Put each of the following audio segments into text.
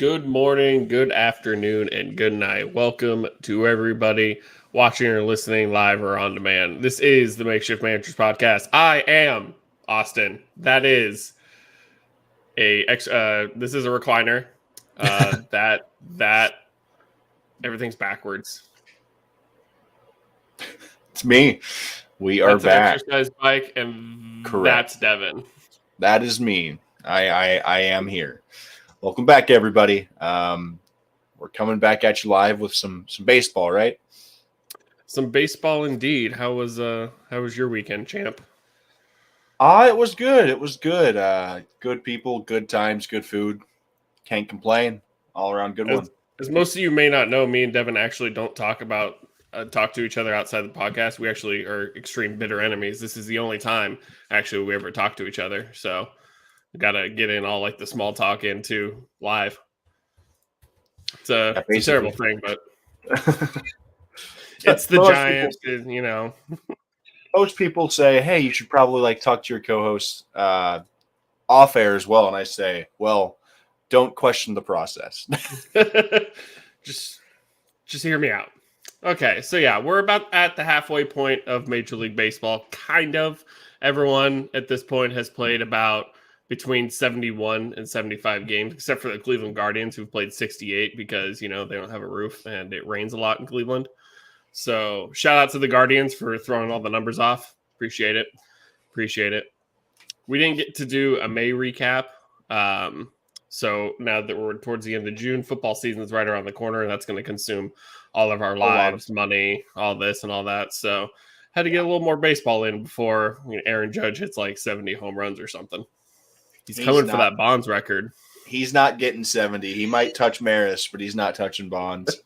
Good morning, good afternoon, and good night. Welcome to everybody watching or listening live or on demand. This is the Makeshift Managers Podcast. I am Austin. That is this is a recliner. That everything's backwards. It's me. We are That's an back. exercise bike, and Correct. That's Devin. That is me. I am here. Welcome back, everybody. We're coming back at you live with some baseball, right? Some baseball indeed. How was your weekend, champ? It was good. It was good. Good people, good times, good food. Can't complain. All around good one. As most of you may not know, me and Devin actually don't talk to each other outside the podcast. We actually are extreme bitter enemies. This is the only time actually we ever talk to each other. So we got to get in all like the small talk into live. It's a terrible thing, but it's the Giants, Most people say, hey, you should probably talk to your co-host off air as well. And I say, well, don't question the process. Just hear me out. Okay, so yeah, we're about at the halfway point of Major League Baseball, kind of. Everyone at this point has played about between 71 and 75 games, except for the Cleveland Guardians, who've played 68 because, they don't have a roof and it rains a lot in Cleveland. So shout out to the Guardians for throwing all the numbers off. Appreciate it. We didn't get to do a May recap. So now that we're towards the end of June, football season is right around the corner, and that's going to consume all of our lives, money, all this and all that. So had to get a little more baseball in before Aaron Judge hits like 70 home runs or something. He's coming for that Bonds record. He's not getting 70. He might touch Maris, but he's not touching Bonds.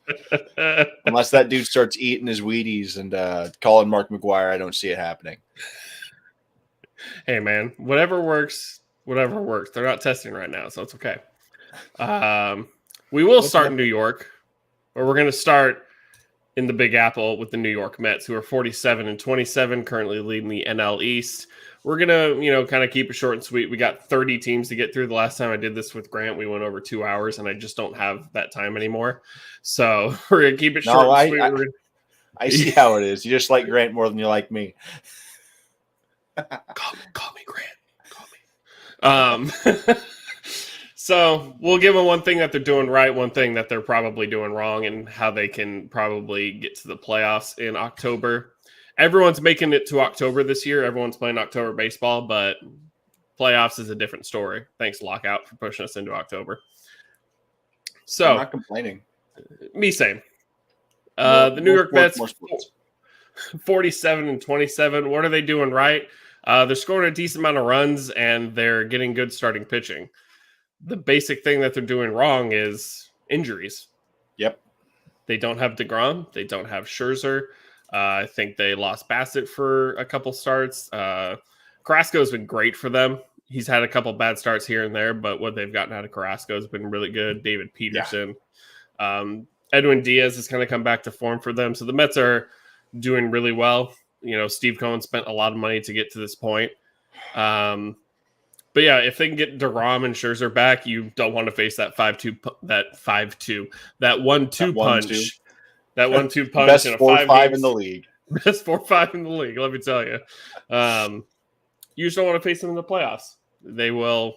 Unless that dude starts eating his Wheaties and calling Mark McGuire, I don't see it happening. Hey, man, whatever works. They're not testing right now, so it's okay. We will start in New York, or we're going to start in the Big Apple with the New York Mets, who are 47-27, currently leading the NL East. We're going to, kind of keep it short and sweet. We got 30 teams to get through. The last time I did this with Grant, we went over 2 hours, and I just don't have that time anymore. So we're going to keep it short and sweet. I see how it is. You just like Grant more than you like me. Call me Grant. So we'll give them one thing that they're doing right, one thing that they're probably doing wrong, and how they can probably get to the playoffs in October. Everyone's making it to October this year. Everyone's playing October baseball, but playoffs is a different story. Thanks, Lockout, for pushing us into October. So I'm not complaining. Me same. The New York Mets, 47-27. What are they doing right? They're scoring a decent amount of runs, and they're getting good starting pitching. The basic thing that they're doing wrong is injuries. Yep. They don't have DeGrom. They don't have Scherzer. I think they lost Bassett for a couple starts. Carrasco's been great for them. He's had a couple bad starts here and there, but what they've gotten out of Carrasco has been really good. David Peterson. Yeah. Edwin Diaz has kind of come back to form for them. So the Mets are doing really well. Steve Cohen spent a lot of money to get to this point. But yeah, if they can get DeGrom and Scherzer back, you don't want to face that 1-2 punch. That 1-2 punch. Best in a 4-5 in the league. Best 4-5 in the league, let me tell you. You just don't want to face them in the playoffs. They will.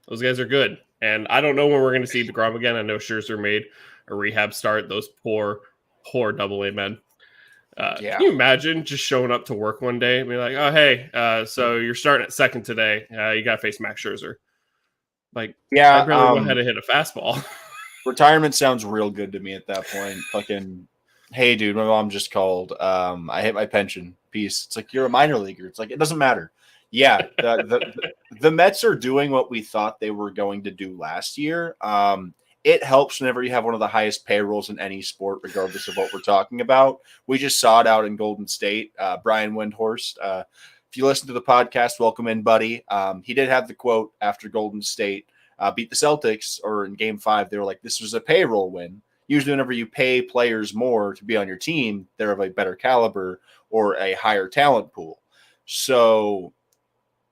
Those guys are good. And I don't know when we're going to see DeGrom again. I know Scherzer made a rehab start. Those poor Double-A men. Can you imagine just showing up to work one day and be like, oh, hey, so you're starting at second today. You got to face Max Scherzer. I'd rather go ahead and hit a fastball. Retirement sounds real good to me at that point. Fucking, hey, dude, my mom just called. I hit my pension. Peace. It's like, you're a minor leaguer. It's like, it doesn't matter. Yeah, the Mets are doing what we thought they were going to do last year. It helps whenever you have one of the highest payrolls in any sport, regardless of what we're talking about. We just saw it out in Golden State. Brian Windhorst, if you listen to the podcast, welcome in, buddy. He did have the quote after Golden State beat the Celtics, or in Game 5, they were like, this was a payroll win. Usually whenever you pay players more to be on your team, they're of a better caliber or a higher talent pool. So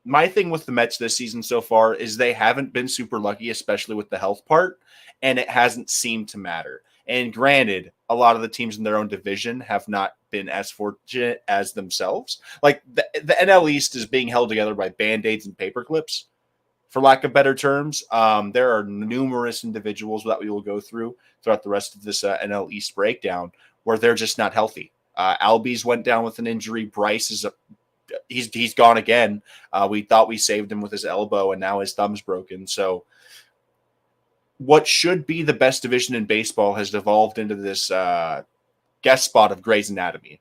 my thing with the Mets this season so far is they haven't been super lucky, especially with the health part, and it hasn't seemed to matter. And granted, a lot of the teams in their own division have not been as fortunate as themselves. Like the NL East is being held together by Band-Aids and paper clips, for lack of better terms. There are numerous individuals that we will go through throughout the rest of this NL East breakdown where they're just not healthy. Rbis went down with an injury. Bryce is he's gone again. We thought we saved him with his elbow, and now his thumb's broken. So what should be the best division in baseball has devolved into this guest spot of Grey's Anatomy,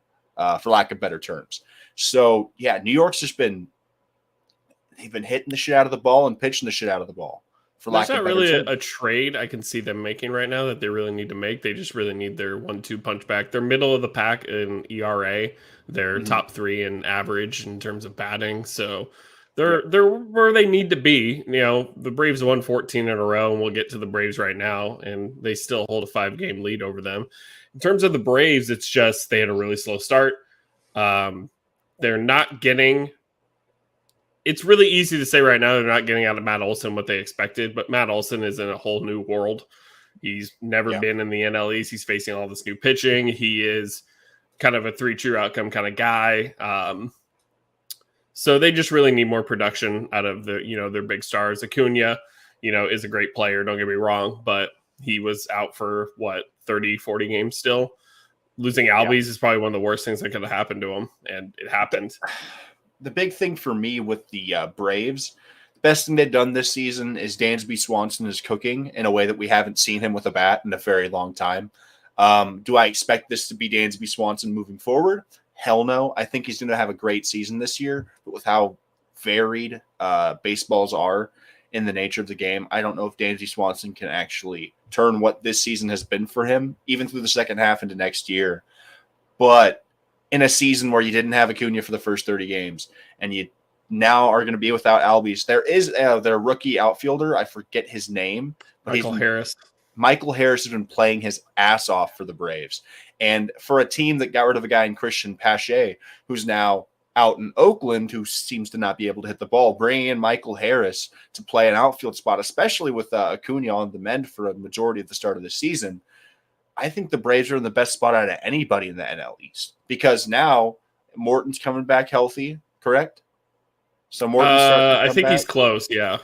for lack of better terms. So, yeah, New York's just been – they've been hitting the shit out of the ball and pitching the shit out of the ball. There's not really a trade I can see them making right now that they really need to make. They just really need their 1-2 punch back. They're middle of the pack in ERA. They're top 3 in average in terms of batting. So they're where they need to be. You know, the Braves won 14 in a row, and we'll get to the Braves right now, and they still hold a 5-game lead over them. In terms of the Braves, it's just they had a really slow start. They're not getting – it's really easy to say right now they're not getting out of Matt Olson what they expected, but Matt Olson is in a whole new world. He's never been in the NL East. He's facing all this new pitching. He is kind of a 3 true outcome kind of guy. So they just really need more production out of their big stars. Acuna, is a great player. Don't get me wrong, but he was out for 30, 40 games still. Losing Rbis is probably one of the worst things that could have happened to him, and it happened. The big thing for me with the Braves, the best thing they've done this season is Dansby Swanson is cooking in a way that we haven't seen him with a bat in a very long time. Do I expect this to be Dansby Swanson moving forward? Hell no. I think he's going to have a great season this year, but with how varied baseballs are in the nature of the game, I don't know if Dansby Swanson can actually turn what this season has been for him, even through the second half into next year. But in a season where you didn't have Acuna for the first 30 games and you now are going to be without Rbis, there is their rookie outfielder. I forget his name. Michael Harris. Michael Harris has been playing his ass off for the Braves. And for a team that got rid of a guy in Christian Pache, who's now out in Oakland, who seems to not be able to hit the ball, bringing in Michael Harris to play an outfield spot, especially with Acuna on the mend for a majority of the start of the season, I think the Braves are in the best spot out of anybody in the NL East, because now Morton's coming back healthy, correct? So Morton's I think he's close, yeah.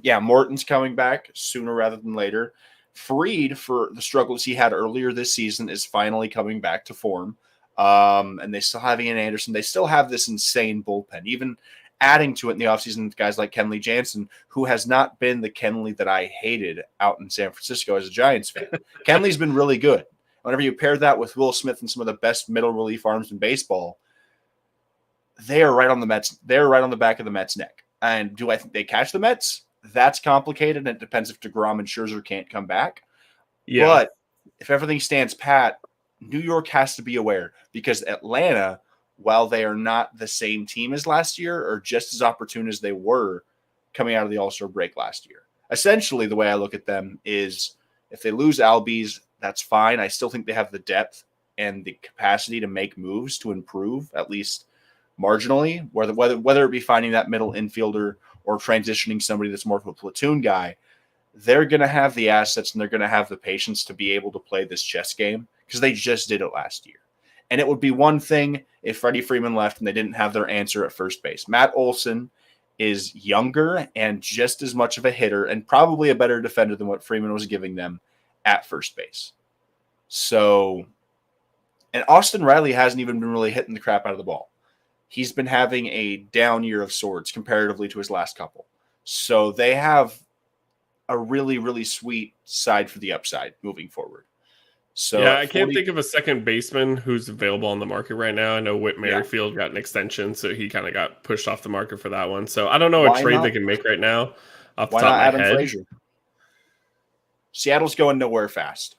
Yeah, Morton's coming back sooner rather than later. Fried, for the struggles he had earlier this season, is finally coming back to form. And they still have Ian Anderson. They still have this insane bullpen, even adding to it in the offseason, guys like Kenley Jansen, who has not been the Kenley that I hated out in San Francisco as a Giants fan. Kenley's been really good. Whenever you pair that with Will Smith and some of the best middle relief arms in baseball, they are right on the Mets. They're right on the back of the Mets' neck. And do I think they catch the Mets? That's complicated, and it depends if DeGrom and Scherzer can't come back. Yeah. But if everything stands pat, New York has to be aware, because Atlanta, while they are not the same team as last year, are just as opportune as they were coming out of the All-Star break last year. Essentially, the way I look at them is if they lose Rbis, that's fine. I still think they have the depth and the capacity to make moves to improve, at least marginally, whether it be finding that middle infielder or transitioning somebody that's more of a platoon guy. They're going to have the assets and they're going to have the patience to be able to play this chess game, because they just did it last year. And it would be one thing if Freddie Freeman left and they didn't have their answer at first base. Matt Olson is younger and just as much of a hitter and probably a better defender than what Freeman was giving them at first base. So, and Austin Riley hasn't even been really hitting the crap out of the ball. He's been having a down year of sorts comparatively to his last couple. So they have a really, really sweet side for the upside moving forward. So yeah, I can't think of a second baseman who's available on the market right now. I know Whit Merrifield got an extension, so he kind of got pushed off the market for that one. So I don't know a trade they can make right now off the top of my head. Frazier? Seattle's going nowhere fast.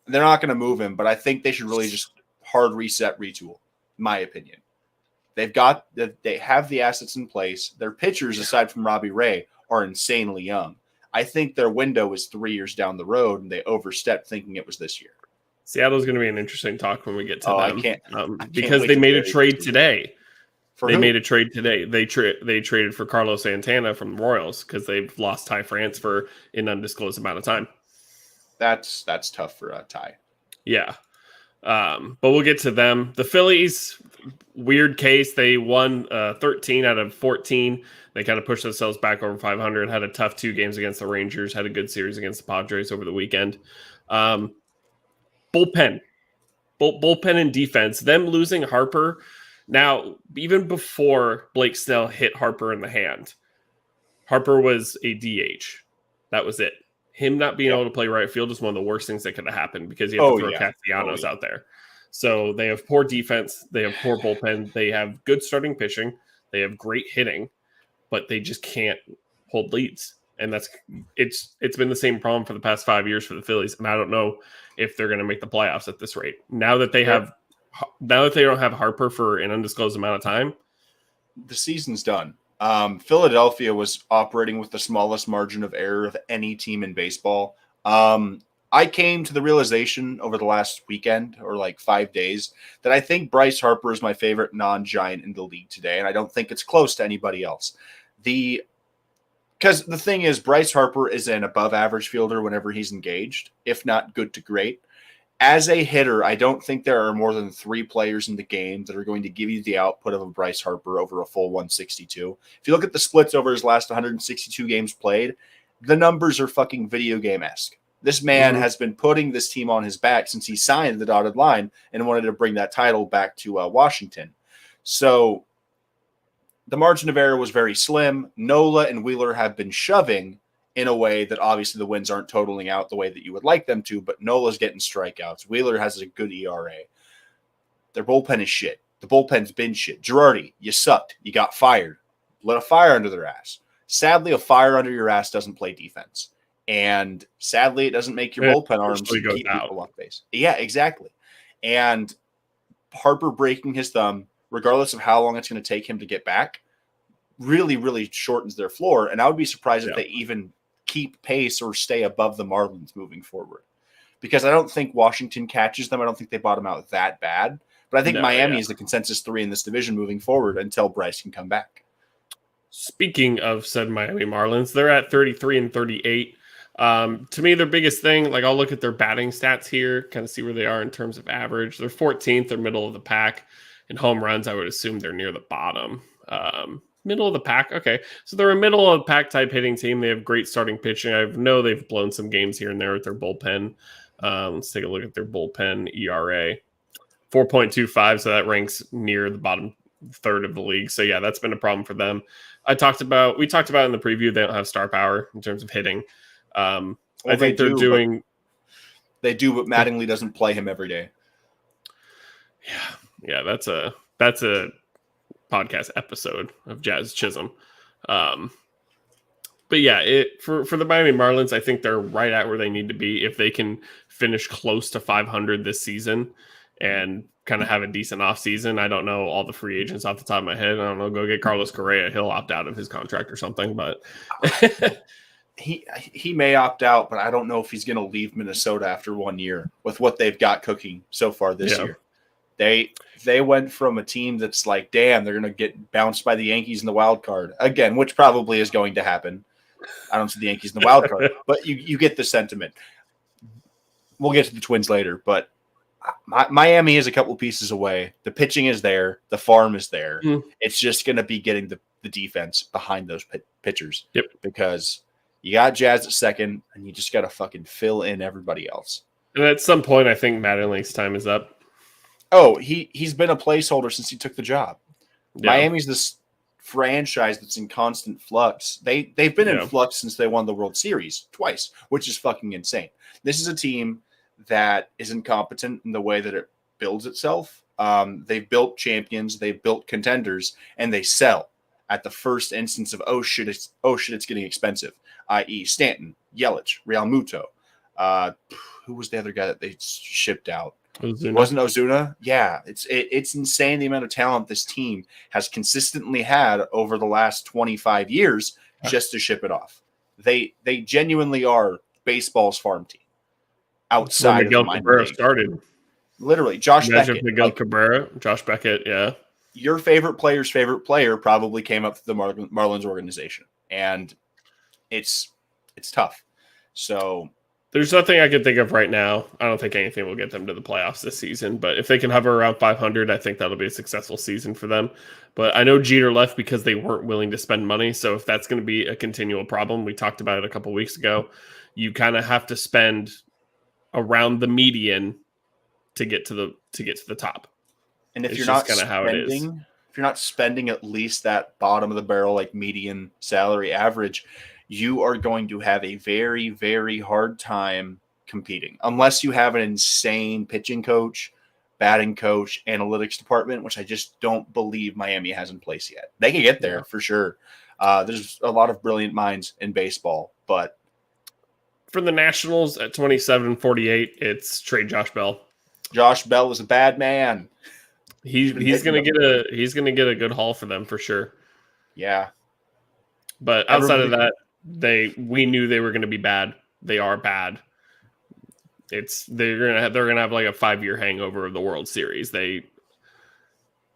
They're not going to move him, but I think they should really just hard reset, retool, in my opinion. They have the assets in place. Their pitchers, aside from Robbie Ray, are insanely young. I think their window is 3 years down the road, and they overstepped thinking it was this year. Seattle's going to be an interesting talk when we get to them. I can't because they made a trade today. For They who? made a trade today. They traded for Carlos Santana from the Royals because they've lost Ty France for an undisclosed amount of time. That's tough for Ty. Yeah. But we'll get to them. The Phillies, weird case. They won 13 out of 14. They kind of pushed themselves back over 500. Had a tough 2 games against the Rangers. Had a good series against the Padres over the weekend. Bullpen and defense. Them losing Harper. Now, even before Blake Snell hit Harper in the hand, Harper was a DH. That was it. Him not being able to play right field is one of the worst things that could have happened because you have to throw Castellanos out there. So they have poor defense. They have poor bullpen. They have good starting pitching. They have great hitting, but they just can't hold leads. And it's been the same problem for the past 5 years for the Phillies. And I don't know if they're going to make the playoffs at this rate. Now that they don't have Harper for an undisclosed amount of time, the season's done. Philadelphia was operating with the smallest margin of error of any team in baseball. I came to the realization over the last weekend or like 5 days that I think Bryce Harper is my favorite non-giant in the league today, and I don't think it's close to anybody else. Because the thing is, Bryce Harper is an above-average fielder whenever he's engaged, if not good to great. As a hitter, I don't think there are more than 3 players in the game that are going to give you the output of a Bryce Harper over a full 162. If you look at the splits over his last 162 games played, the numbers are fucking video game-esque. This man has been putting this team on his back since he signed the dotted line and wanted to bring that title back to Washington. So the margin of error was very slim. Nola and Wheeler have been shoving in a way that obviously the wins aren't totaling out the way that you would like them to, but Nola's getting strikeouts. Wheeler has a good ERA. Their bullpen is shit. The bullpen's been shit. Girardi, you sucked. You got fired. Let a fire under their ass. Sadly, a fire under your ass doesn't play defense. And sadly, it doesn't make your bullpen arms keep people off base. Yeah, exactly. And Harper breaking his thumb, regardless of how long it's going to take him to get back, really, really shortens their floor. And I would be surprised if they even keep pace or stay above the Marlins moving forward, because I don't think Washington catches them. I don't think they bottom out that bad, but I think Miami is the consensus 3 in this division moving forward until Bryce can come back. Speaking of said Miami Marlins, they're at 33 and 38. To me, their biggest thing, like I'll look at their batting stats here, kind of see where they are in terms of average. They're 14th, they're middle of the pack. In home runs, I would assume they're near the bottom. Middle of the pack. Okay. So they're a middle of the pack type hitting team. They have great starting pitching. I know they've blown some games here and there with their bullpen. Let's take a look at their bullpen ERA. 4.25. So that ranks near the bottom third of the league. So yeah, that's been a problem for them. We talked about in the preview, they don't have star power in terms of hitting. I think they're doing. They do, but Mattingly doesn't play him every day. Yeah. That's a podcast episode of Jazz Chisholm. But yeah, for the Miami Marlins, I think they're right at where they need to be. If they can finish close to 500 this season and kind of have a decent offseason. I don't know all the free agents off the top of my head. I don't know, go get Carlos Correa. He'll opt out of his contract or something, but he may opt out, but I don't know if he's going to leave Minnesota after 1 year with what they've got cooking so far this year. They went from a team that's like, damn, they're going to get bounced by the Yankees in the wild card again, which probably is going to happen. I don't see the Yankees in the wild card, but you get the sentiment. We'll get to the Twins later, but Miami is a couple pieces away. The pitching is there. The farm is there. It's just going to be getting the defense behind those pitchers. Yep. Because you got Jazz at second, and you just got to fucking fill in everybody else. And at some point, I think Mattingly's time is up. Oh, he's been a placeholder since he took the job. Yeah. Miami's this franchise that's in constant flux. They've been in flux since they won the World Series twice, which is fucking insane. This is a team that is incompetent in the way that it builds itself. They've built champions, they've built contenders, and they sell at the first instance of oh shit, it's getting expensive. I.e., Stanton, Yelich, Real Muto. Who was the other guy that they shipped out? Ozuna. Wasn't Ozuna? Yeah, it's insane the amount of talent this team has consistently had over the last 25 years just to ship it off. They genuinely are baseball's farm team. Outside Miguel of the Cabrera started. Literally, Josh Beckett. Miguel Cabrera, Josh Beckett, yeah. your favorite player's favorite player probably came up through the Marlins organization, and it's tough. So there's nothing I can think of right now. I don't think anything will get them to the playoffs this season, but if they can hover around 500, I think that'll be a successful season for them. But I know Jeter left because they weren't willing to spend money. So if that's going to be a continual problem, we talked about it a couple weeks ago, you kind of have to spend around the median to get to the top. And if It's you're just not kinda how it is. if you're not spending at least that bottom of the barrel, like median salary average, you are going to have a very, very hard time competing unless you have an insane pitching coach, batting coach, analytics department, which I just don't believe Miami has in place yet. They can get there for sure. There's a lot of brilliant minds in baseball, but for the Nationals at 27-48, it's trade Josh Bell. Josh Bell is a bad man. He's gonna get a good haul for them for sure. Yeah. But outside of that, we knew they were gonna be bad. They are bad. They're gonna have like a 5-year hangover of the World Series. They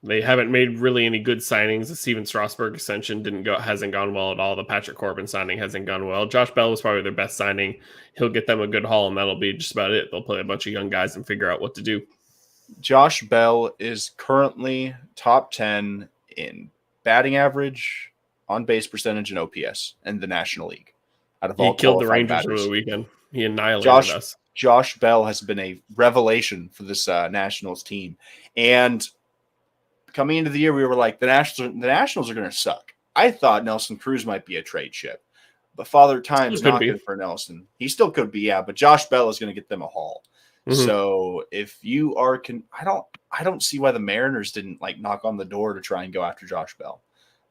haven't made really any good signings. The Steven Strasburg ascension hasn't gone well at all. The Patrick Corbin signing hasn't gone well. Josh Bell was probably their best signing. He'll get them a good haul, and that'll be just about it. They'll play a bunch of young guys and figure out what to do. Josh Bell is currently top 10 in batting average, on base percentage, and OPS in the National League. Out of all, he killed the Rangers batters over the weekend. He annihilated us. Josh Bell has been a revelation for this Nationals team, and coming into the year, we were like, the Nationals are going to suck. I thought Nelson Cruz might be a trade chip, but Father Time's not good for Nelson. He still could be, yeah, but Josh Bell is going to get them a haul. Mm-hmm. So if you are, I don't see why the Mariners didn't like knock on the door to try and go after Josh Bell.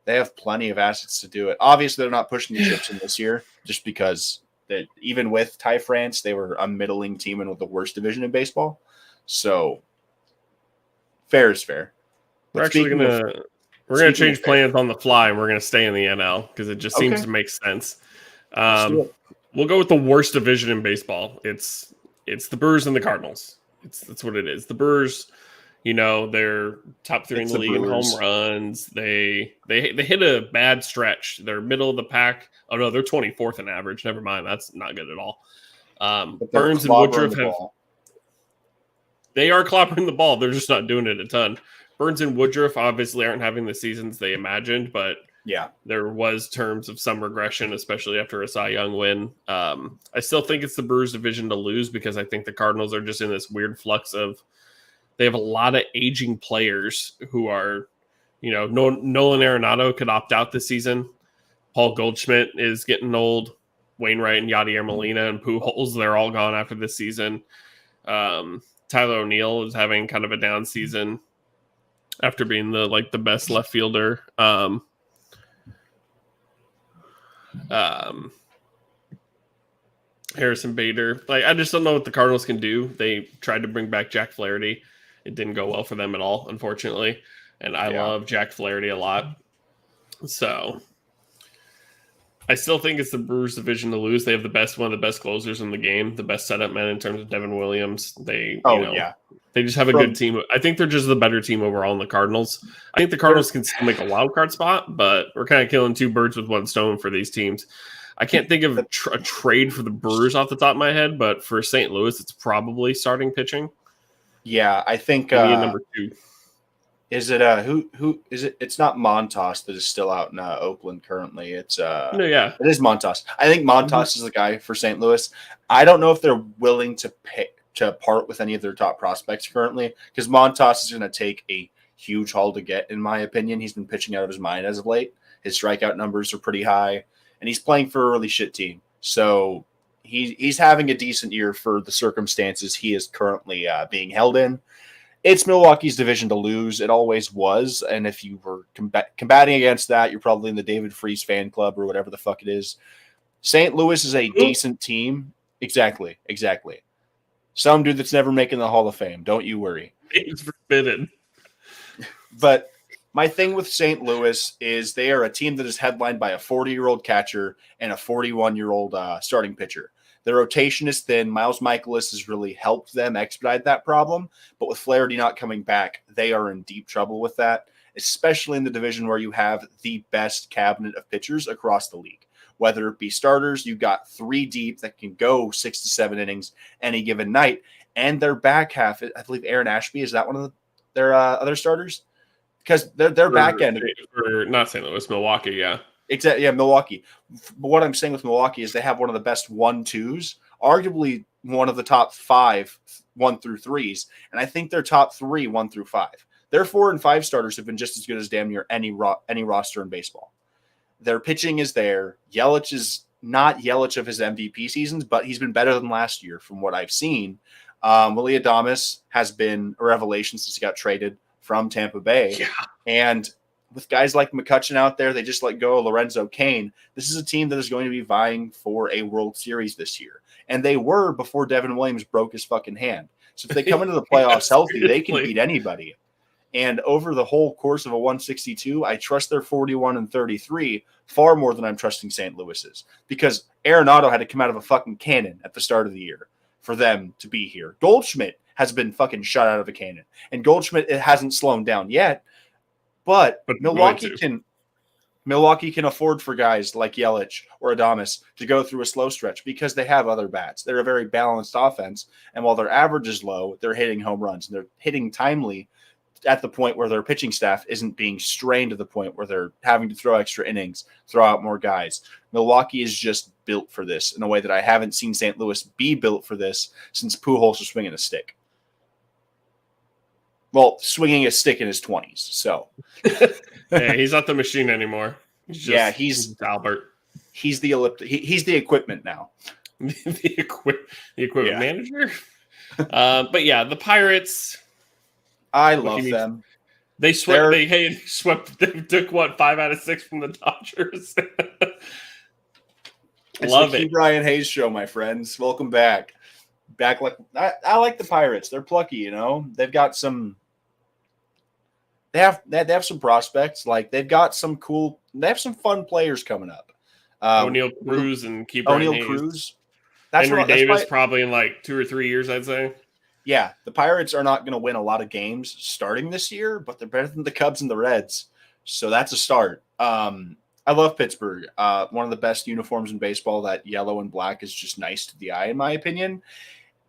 They have plenty of assets to do it. Obviously, they're not pushing the chips in this year, just because that even with Ty France, they were a middling team and with the worst division in baseball. So fair is fair. We're actually gonna change plans on the fly, and we're gonna stay in the NL because it just seems to make sense. We'll go with the worst division in baseball. It's the Brewers and the Cardinals. That's what it is. The Brewers, they're top 3 in the league in home runs. They hit a bad stretch. They're middle of the pack. Oh no, they're 24th in average. Never mind, that's not good at all. Burns and Woodruff they are clobbering the ball. They're just not doing it a ton. Burns and Woodruff obviously aren't having the seasons they imagined, but yeah, there was terms of some regression, especially after a Cy Young win. I still think it's the Brewers division to lose because I think the Cardinals are just in this weird flux of they have a lot of aging players who are, Nolan Arenado could opt out this season. Paul Goldschmidt is getting old. Wainwright and Yadier Molina and Pujols, they're all gone after this season. Tyler O'Neill is having kind of a down season after being the best left fielder. Harrison Bader. I just don't know what the Cardinals can do. They tried to bring back Jack Flaherty. It didn't go well for them at all, unfortunately. And I love Jack Flaherty a lot. So I still think it's the Brewers division to lose. They have one of the best closers in the game, the best setup men in terms of Devin Williams. They just have a good team. I think they're just the better team overall than the Cardinals. I think the Cardinals can still make a wild card spot, but we're kind of killing 2 birds with 1 stone for these teams. I can't think of a trade for the Brewers off the top of my head, but for St. Louis, it's probably starting pitching. Yeah, I think number 2. Is it who is it? It's not Montas that is still out in Oakland currently. It's it is Montas. I think Montas is the guy for St. Louis. I don't know if they're willing to part with any of their top prospects currently because Montas is going to take a huge haul to get, in my opinion. He's been pitching out of his mind as of late. His strikeout numbers are pretty high, and he's playing for a really shit team. So he's having a decent year for the circumstances he is currently being held in. It's Milwaukee's division to lose. It always was. And if you were combating against that, you're probably in the David Freese fan club or whatever the fuck it is. St. Louis is a decent team. Exactly. Some dude that's never making the Hall of Fame. Don't you worry. It's forbidden. But my thing with St. Louis is they are a team that is headlined by a 40-year-old catcher and a 41-year-old starting pitcher. The rotation is thin. Miles Michaelis has really helped them expedite that problem. But with Flaherty not coming back, they are in deep trouble with that, especially in the division where you have the best cabinet of pitchers across the league. Whether it be starters, you've got 3 deep that can go 6 to 7 innings any given night. And their back half, I believe Aaron Ashby, is that one of their other starters? Because their back end. For not St. Louis, Milwaukee, yeah. Exactly, yeah, Milwaukee. But what I'm saying with Milwaukee is they have one of the best 1-2s, arguably one of the top 5 1 through 3s, and I think their top 3 1 through 5. Their 4 and 5 starters have been just as good as damn near any roster in baseball. Their pitching is there. Yelich is not Yelich of his MVP seasons, but he's been better than last year from what I've seen. Willie Adames has been a revelation since he got traded from Tampa Bay. Yeah. And with guys like McCutchen out there, they just let go of Lorenzo Cain. This is a team that is going to be vying for a World Series this year. And they were before Devin Williams broke his fucking hand. So if they come into the playoffs healthy, they can beat anybody. And over the whole course of a 162, I trust their 41 and 33 far more than I'm trusting St. Louis's, because Arenado had to come out of a fucking cannon at the start of the year for them to be here. Goldschmidt has been fucking shot out of a cannon, and Goldschmidt, it hasn't slowed down yet, but Milwaukee can afford for guys like Yelich or Adames to go through a slow stretch because they have other bats. They're a very balanced offense, and while their average is low, they're hitting home runs, and they're hitting timely at the point where their pitching staff isn't being strained to the point where they're having to throw extra innings, throw out more guys. Milwaukee is just built for this in a way that I haven't seen St. Louis be built for this since Pujols was swinging a stick. Well, swinging a stick in his 20s. So, yeah, he's not the machine anymore. He's Albert. He's the he's the equipment now. the equipment manager. But yeah, the Pirates. I love them. They swept. They took what 5 out of 6 from the Dodgers. Love it. Brian Hayes show, my friends. Welcome back. Like I like the Pirates. They're plucky, you know. They've got some. They have some prospects. Like they've got some cool. They have some fun players coming up. O'Neal Cruz and O'Neal Cruz. Henry Davis probably in like 2 or 3 years, I'd say. Yeah, the Pirates are not going to win a lot of games starting this year, but they're better than the Cubs and the Reds. So that's a start. I love Pittsburgh. One of the best uniforms in baseball. That yellow and black is just nice to the eye, in my opinion.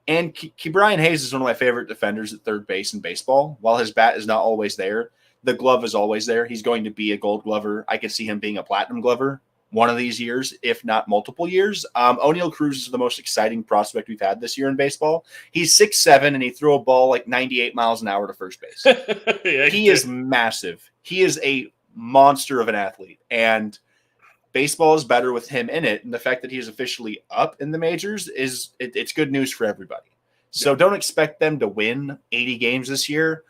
And Brian Hayes is one of my favorite defenders at third base in baseball. While his bat is not always there, the glove is always there. He's going to be a gold glover. I could see him being a platinum glover one of these years, if not multiple years. O'Neal Cruz is the most exciting prospect we've had this year in baseball. He's 6'7", and he threw a ball like 98 miles an hour to first base. Yeah, he is massive. He is a monster of an athlete, and baseball is better with him in it. And the fact that he is officially up in the majors it's good news for everybody. So don't expect them to win 80 games this year,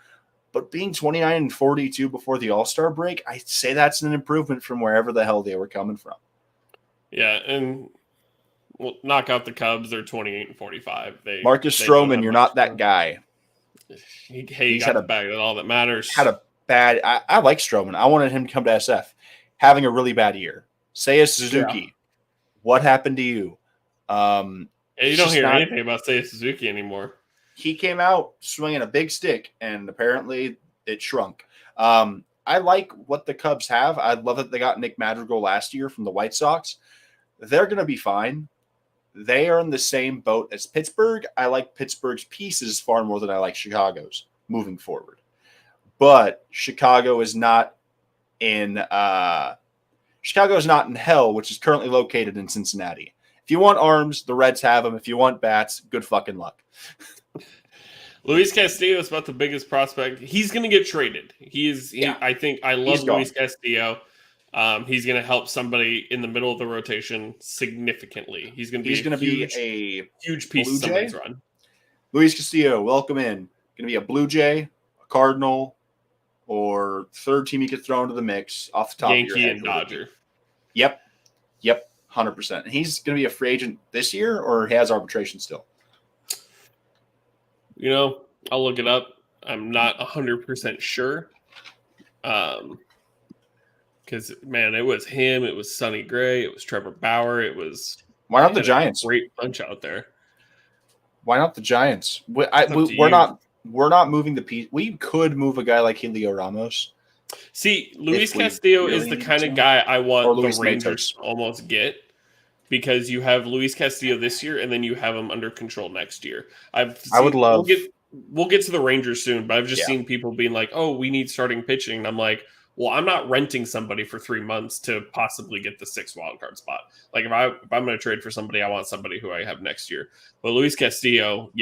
but being 29 and 42 before the All-Star break, I'd say that's an improvement from wherever the hell they were coming from. Yeah, and we'll knock out the Cubs. They're 28 and 45. Marcus Stroman, you're not that guy. He's got a bag. That's all that matters. I like Stroman. I wanted him to come to SF. Having a really bad year. Seiya Suzuki, what happened to you? You don't hear anything about Seiya Suzuki anymore. He came out swinging a big stick, and apparently it shrunk. I like what the Cubs have. I love that they got Nick Madrigal last year from the White Sox. They're going to be fine. They are in the same boat as Pittsburgh. I like Pittsburgh's pieces far more than I like Chicago's moving forward. But Chicago is not in hell, which is currently located in Cincinnati. If you want arms, the Reds have them. If you want bats, good fucking luck. Luis Castillo is about the biggest prospect. He's going to get traded. I love Luis Castillo. He's going to help somebody in the middle of the rotation significantly. He's going to be a huge piece of somebody's run. Luis Castillo, welcome in. Going to be a Blue Jay, a Cardinal, or third team you could throw into the mix off the top Yankee of your head. and Dodger. Yep, 100%. And he's going to be a free agent this year, or he has arbitration still? You know, I'll look it up. I'm not 100% sure. Because, man, it was him. It was Sonny Gray. It was Trevor Bauer. It was... Why not the Giants? Great bunch out there. Why not the Giants? We're not moving the piece. We could move a guy like Julio Ramos See, Luis if we Castillo is really the need kind to. of guy I Or want the Luis Rangers Matos. to almost get, because you have Luis Castillo this year, and then you have him under control next year. I would love. We'll get to the Rangers soon, but I've just Yeah. seen people being like, "Oh, we need starting pitching," and I'm like, "Well, I'm not renting somebody for 3 months to possibly get the 6th wildcard spot. Like if I'm going to trade for somebody, I want somebody who I have next year." But Luis Castillo,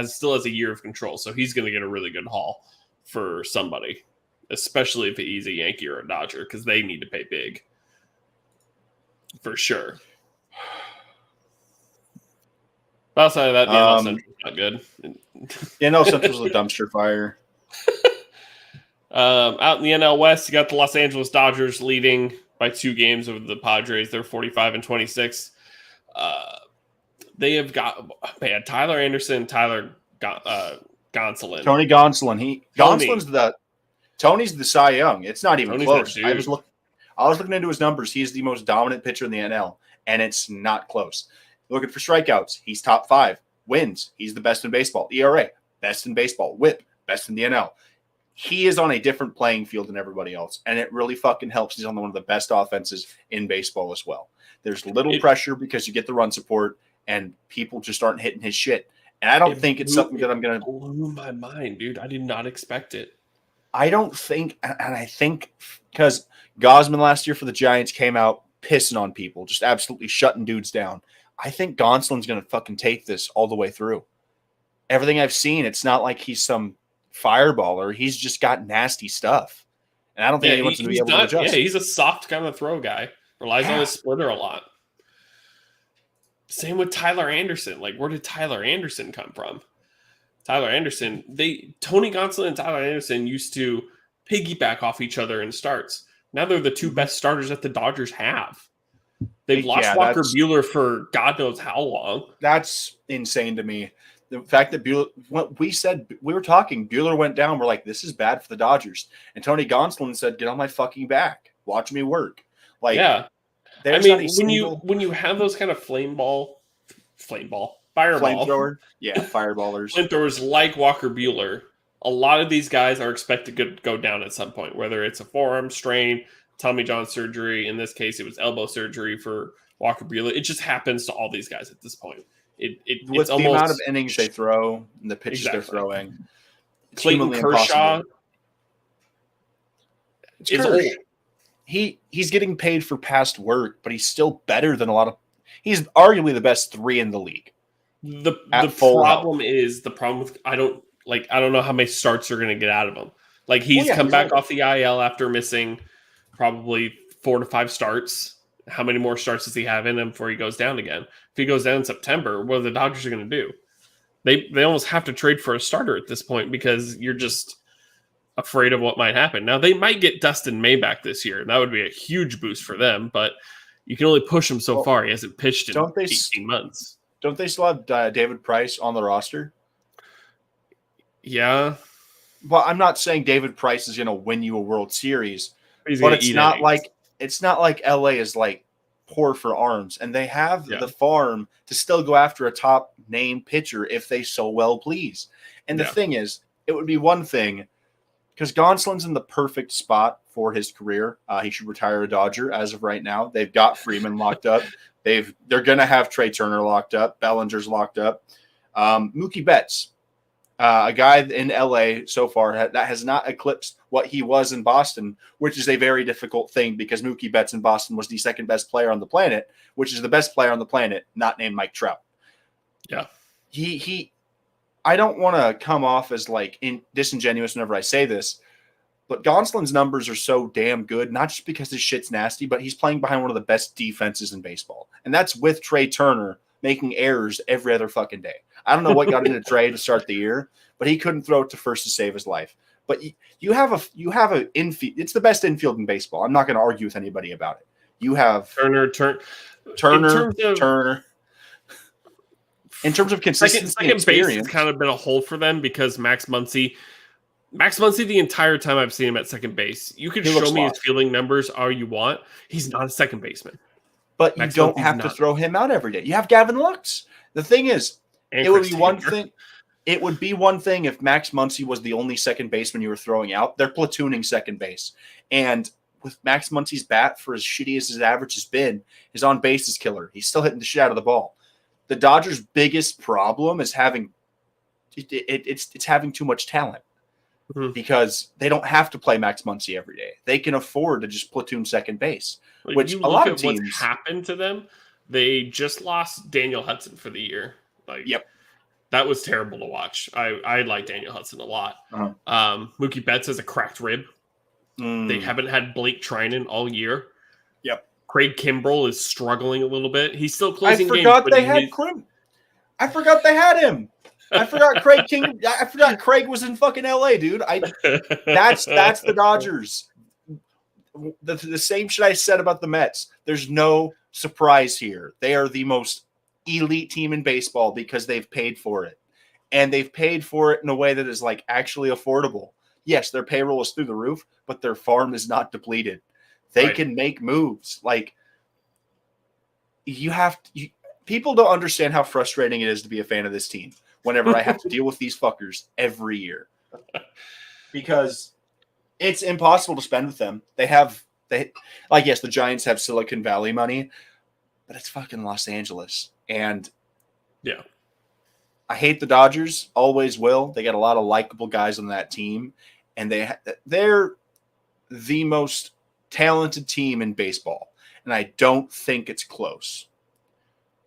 still has a year of control, so he's going to get a really good haul for somebody, especially if he's a Yankee or a Dodger, because they need to pay big for sure. Outside of that, the NL Central's not good. The NL Central's a dumpster fire. Out in the NL West, you got the Los Angeles Dodgers leading by 2 games over the Padres. They're 45-26. They have got Tyler Anderson, Tyler Gonsolin. Tony Gonsolin. Tony's the Cy Young. It's not even close. I was looking into his numbers. He's the most dominant pitcher in the NL, and it's not close. Looking for strikeouts, he's top 5. Wins, he's the best in baseball. ERA, best in baseball. WHIP, best in the NL. He is on a different playing field than everybody else, and it really fucking helps. He's on one of the best offenses in baseball as well. There's little pressure because you get the run support, and people just aren't hitting his shit. And I don't think it's something that I'm going to blow my mind, dude. I did not expect it. I don't think, and I think because Gosman last year for the Giants came out pissing on people, just absolutely shutting dudes down. I think Gonsolin's going to fucking take this all the way through. Everything I've seen, it's not like he's some fireballer. He's just got nasty stuff. And I don't think anyone's going to be able to adjust. Yeah, he's a soft kind of throw guy. Relies on his splitter a lot. Same with Tyler Anderson. Like, where did Tyler Anderson come from? Tyler Anderson, Tony Gonsolin and Tyler Anderson used to piggyback off each other in starts. Now they're the 2 best starters that the Dodgers have. They've lost Walker Buehler for God knows how long. That's insane to me. The fact that Buehler, what we said, we were talking, Buehler went down. We're like, this is bad for the Dodgers. And Tony Gonsolin said, get on my fucking back. Watch me work. Like, yeah. I mean, when you have those kind of fireball, flamethrower, fireballers, flamethrowers like Walker Buehler, a lot of these guys are expected to go down at some point, whether it's a forearm strain, Tommy John surgery. In this case, it was elbow surgery for Walker Buehler. It just happens to all these guys at this point. It's the amount of innings they throw and the pitches they're throwing. Clayton Kershaw is old. He's getting paid for past work, but he's still better than a lot of. He's arguably the best 3 in the league. The problem with I don't know how many starts are going to get out of him. Like he's come back off the IL after missing probably 4 to 5 starts. How many more starts does he have in him before he goes down again? If he goes down in September, what are the Dodgers going to do? They almost have to trade for a starter at this point because you're just afraid of what might happen. Now, they might get Dustin May back this year. That would be a huge boost for them, but you can only push him so far. He hasn't pitched in 18 months. Don't they still have David Price on the roster? Yeah. Well, I'm not saying David Price is going to win you a World Series, but it's not like LA is like poor for arms, and they have the farm to still go after a top name pitcher if they so well please. And the thing is, it would be one thing because Gonsolin's in the perfect spot for his career. He should retire a Dodger as of right now. They've got Freeman locked up. They're going to have Trey Turner locked up. Bellinger's locked up. Mookie Betts, a guy in LA so far that has not eclipsed what he was in Boston, which is a very difficult thing because Mookie Betts in Boston was the 2nd best player on the planet, which is the best player on the planet, not named Mike Trout. Yeah. I don't want to come off as like disingenuous whenever I say this, but Gonsolin's numbers are so damn good, not just because his shit's nasty, but he's playing behind one of the best defenses in baseball. And that's with Trey Turner making errors every other fucking day. I don't know what got into Trey to start the year, but he couldn't throw it to first to save his life. But you have an infield. It's the best infield in baseball. I'm not going to argue with anybody about it. You have Turner. In terms of consistency, second base has kind of been a hole for them because Max Muncy, the entire time I've seen him at second base, you could show me his fielding numbers all you want. He's not a second baseman. But you don't have to throw him out every day. You have Gavin Lux. The thing is, it would be one thing. It would be one thing if Max Muncy was the only second baseman you were throwing out. They're platooning second base. And with Max Muncy's bat, for as shitty as his average has been, his on base is killer. He's still hitting the shit out of the ball. The Dodgers' biggest problem is having having too much talent because they don't have to play Max Muncy every day. They can afford to just platoon second base, which a lot of teams. What's happened to them? They just lost Daniel Hudson for the year. Yep. That was terrible to watch. I like Daniel Hudson a lot. Mookie Betts has a cracked rib. They haven't had Blake Trinan all year. Yep. Craig Kimbrell is struggling a little bit. He's still closing games. I forgot they had him. I forgot Craig was in fucking LA, dude. That's the Dodgers. The same shit I said about the Mets. There's no surprise here. They are the most elite team in baseball because they've paid for it. And they've paid for it in a way that is like actually affordable. Yes, their payroll is through the roof, but their farm is not depleted. They can make moves. Like people don't understand how frustrating it is to be a fan of this team whenever I have to deal with these fuckers every year. Because it's impossible to spend with them. Yes, the Giants have Silicon Valley money, but it's fucking Los Angeles. And yeah, I hate the Dodgers, always will. They got a lot of likable guys on that team, and they're the most talented team in baseball, and I don't think it's close.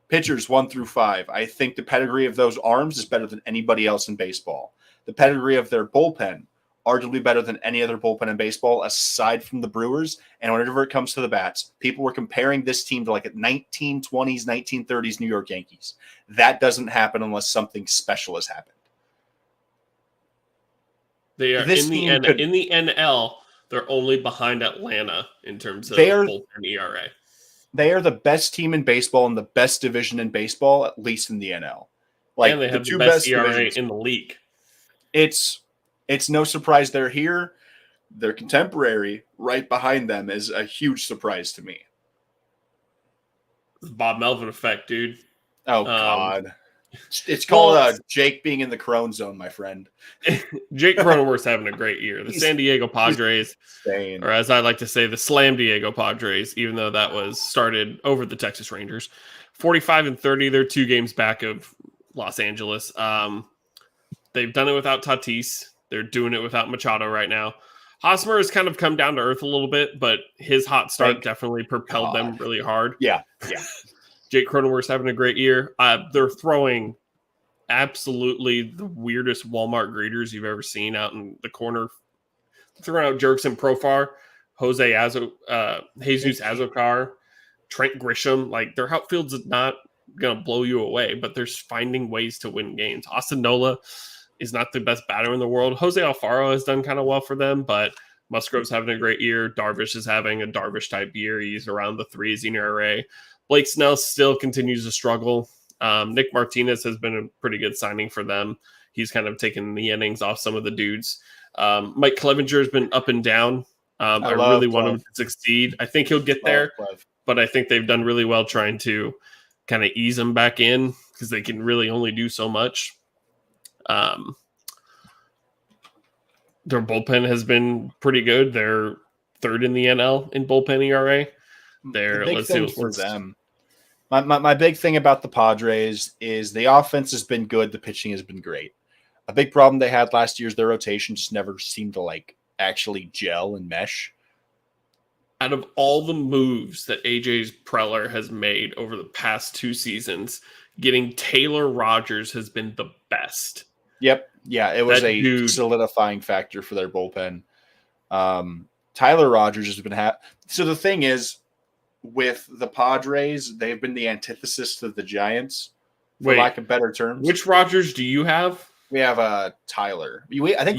Pitchers 1 through 5, I think the pedigree of those arms is better than anybody else in baseball. The pedigree of their bullpen, arguably better than any other bullpen in baseball, aside from the Brewers. And whenever it comes to the bats, people were comparing this team to like a 1920s, 1930s New York Yankees. That doesn't happen unless something special has happened. They are in the NL. They're only behind Atlanta in terms of bullpen ERA. They are the best team in baseball and the best division in baseball, at least in the NL. And they have the best ERA in the league. It's no surprise they're here. Their contemporary right behind them is a huge surprise to me. Bob Melvin effect, dude. Oh, God. It's called Jake being in the Crone zone, my friend. Jake Cronenworth's having a great year. The San Diego Padres, or as I like to say, the Slam Diego Padres, even though that was started over the Texas Rangers. 45-30, they're 2 games back of Los Angeles. They've done it without Tatis. They're doing it without Machado right now. Hosmer has kind of come down to earth a little bit, but his hot start definitely propelled them really hard. Yeah. Jake Cronenworth's having a great year. They're throwing absolutely the weirdest Walmart greeters you've ever seen out in the corner. Throwing out Jurickson Profar, Jesus Azocar, Trent Grisham. Like, their outfield's not going to blow you away, but they're finding ways to win games. Austin Nola is not the best batter in the world. Jose Alfaro has done kind of well for them, but Musgrove's having a great year. Darvish is having a Darvish-type year. He's around the 3s in ERA. Blake Snell still continues to struggle. Nick Martinez has been a pretty good signing for them. He's kind of taken the innings off some of the dudes. Mike Clevenger has been up and down. I really want him to succeed. I think he'll get there, but I think they've done really well trying to kind of ease him back in because they can really only do so much. Their bullpen has been pretty good. They're 3rd in the NL in bullpen ERA. My big thing about the Padres is the offense has been good. The pitching has been great. A big problem they had last year is their rotation just never seemed to actually gel and mesh. Out of all the moves that AJ Preller has made over the past 2 seasons, getting Taylor Rogers has been the best. Yep. Yeah, it was solidifying factor for their bullpen. Tyler Rogers has been so the thing is, with the Padres, they've been the antithesis to the Giants, for lack of better terms. Which Rogers do you have? We have Tyler. I think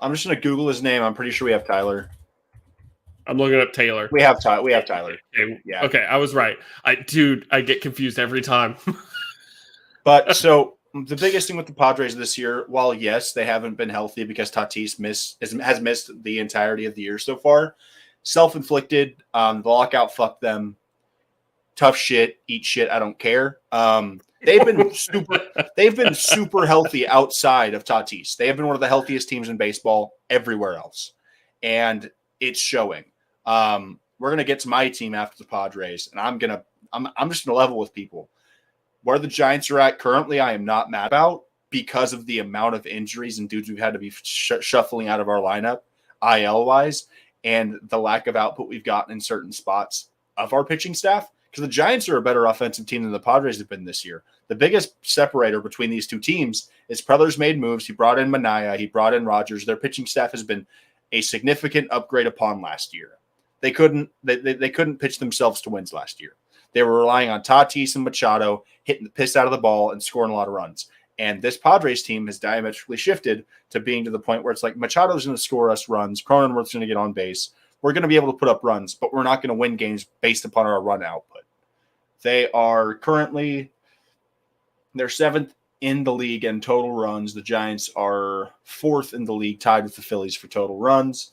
I'm just going to Google his name. I'm pretty sure we have Tyler. I'm looking up Taylor. We have Tyler. Okay. Yeah. Okay, I was right. I get confused every time. But so the biggest thing with the Padres this year, while yes, they haven't been healthy because Tatis has missed the entirety of the year so far. Self-inflicted. The lockout fucked them. Tough shit. Eat shit. I don't care. They've been super healthy outside of Tatis. They have been one of the healthiest teams in baseball everywhere else, and it's showing. We're gonna get to my team after the Padres, and I'm just gonna level with people. Where the Giants are at currently, I am not mad about because of the amount of injuries and dudes we've had to be shuffling out of our lineup, IL wise, and the lack of output we've gotten in certain spots of our pitching staff. Because the Giants are a better offensive team than the Padres have been this year. The biggest separator between these two teams is Preller made moves. He brought in Manaea. He brought in Rogers. Their pitching staff has been a significant upgrade upon last year. They couldn't pitch themselves to wins last year. They were relying on Tatis and Machado hitting the piss out of the ball and scoring a lot of runs. And this Padres team has diametrically shifted to being to the point where it's like Machado's going to score us runs. Cronenworth's going to get on base. We're going to be able to put up runs, but we're not going to win games based upon our run output. They are currently they're 7th in the league in total runs. The Giants are 4th in the league, tied with the Phillies for total runs.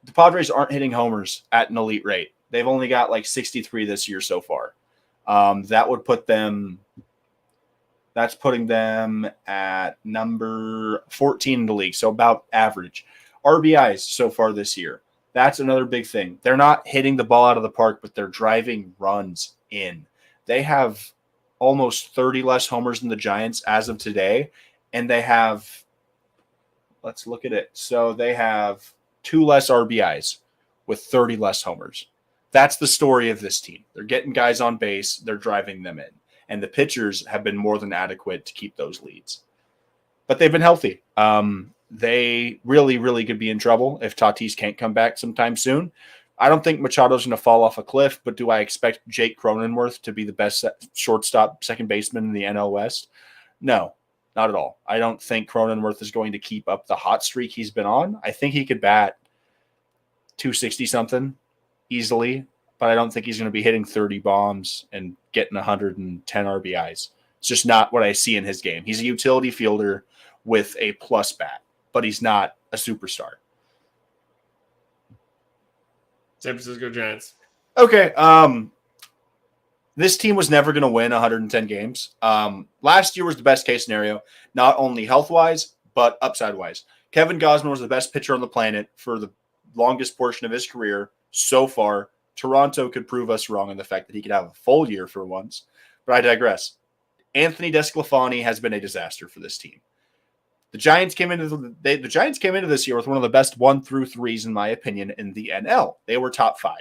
The Padres aren't hitting homers at an elite rate. They've only got like 63 this year so far. That would put them – that's putting them at number 14 in the league, so about average. RBIs so far this year. That's another big thing. They're not hitting the ball out of the park, but they're driving runs in. They have almost 30 less homers than the Giants as of today, and they have – let's look at it. So they have 2 less RBIs with 30 less homers. That's the story of this team. They're getting guys on base. They're driving them in. And the pitchers have been more than adequate to keep those leads. But they've been healthy. They really, really could be in trouble if Tatis can't come back sometime soon. I don't think Machado's going to fall off a cliff, but do I expect Jake Cronenworth to be the best shortstop second baseman in the NL West? No, not at all. I don't think Cronenworth is going to keep up the hot streak he's been on. I think he could bat 260-something easily, but I don't think he's going to be hitting 30 bombs and getting 110 RBIs. It's just not what I see in his game. He's a utility fielder with a plus bat, but he's not a superstar. San Francisco Giants. Okay. This team was never going to win 110 games. Last year was the best case scenario, not only health-wise, but upside-wise. Kevin Gausman was the best pitcher on the planet for the longest portion of his career so far. Toronto could prove us wrong in the fact that he could have a full year for once, but I digress. Anthony DeSclafani has been a disaster for this team. The Giants came into this year with one of the best 1 through 3s, in my opinion, in the NL. They were top 5.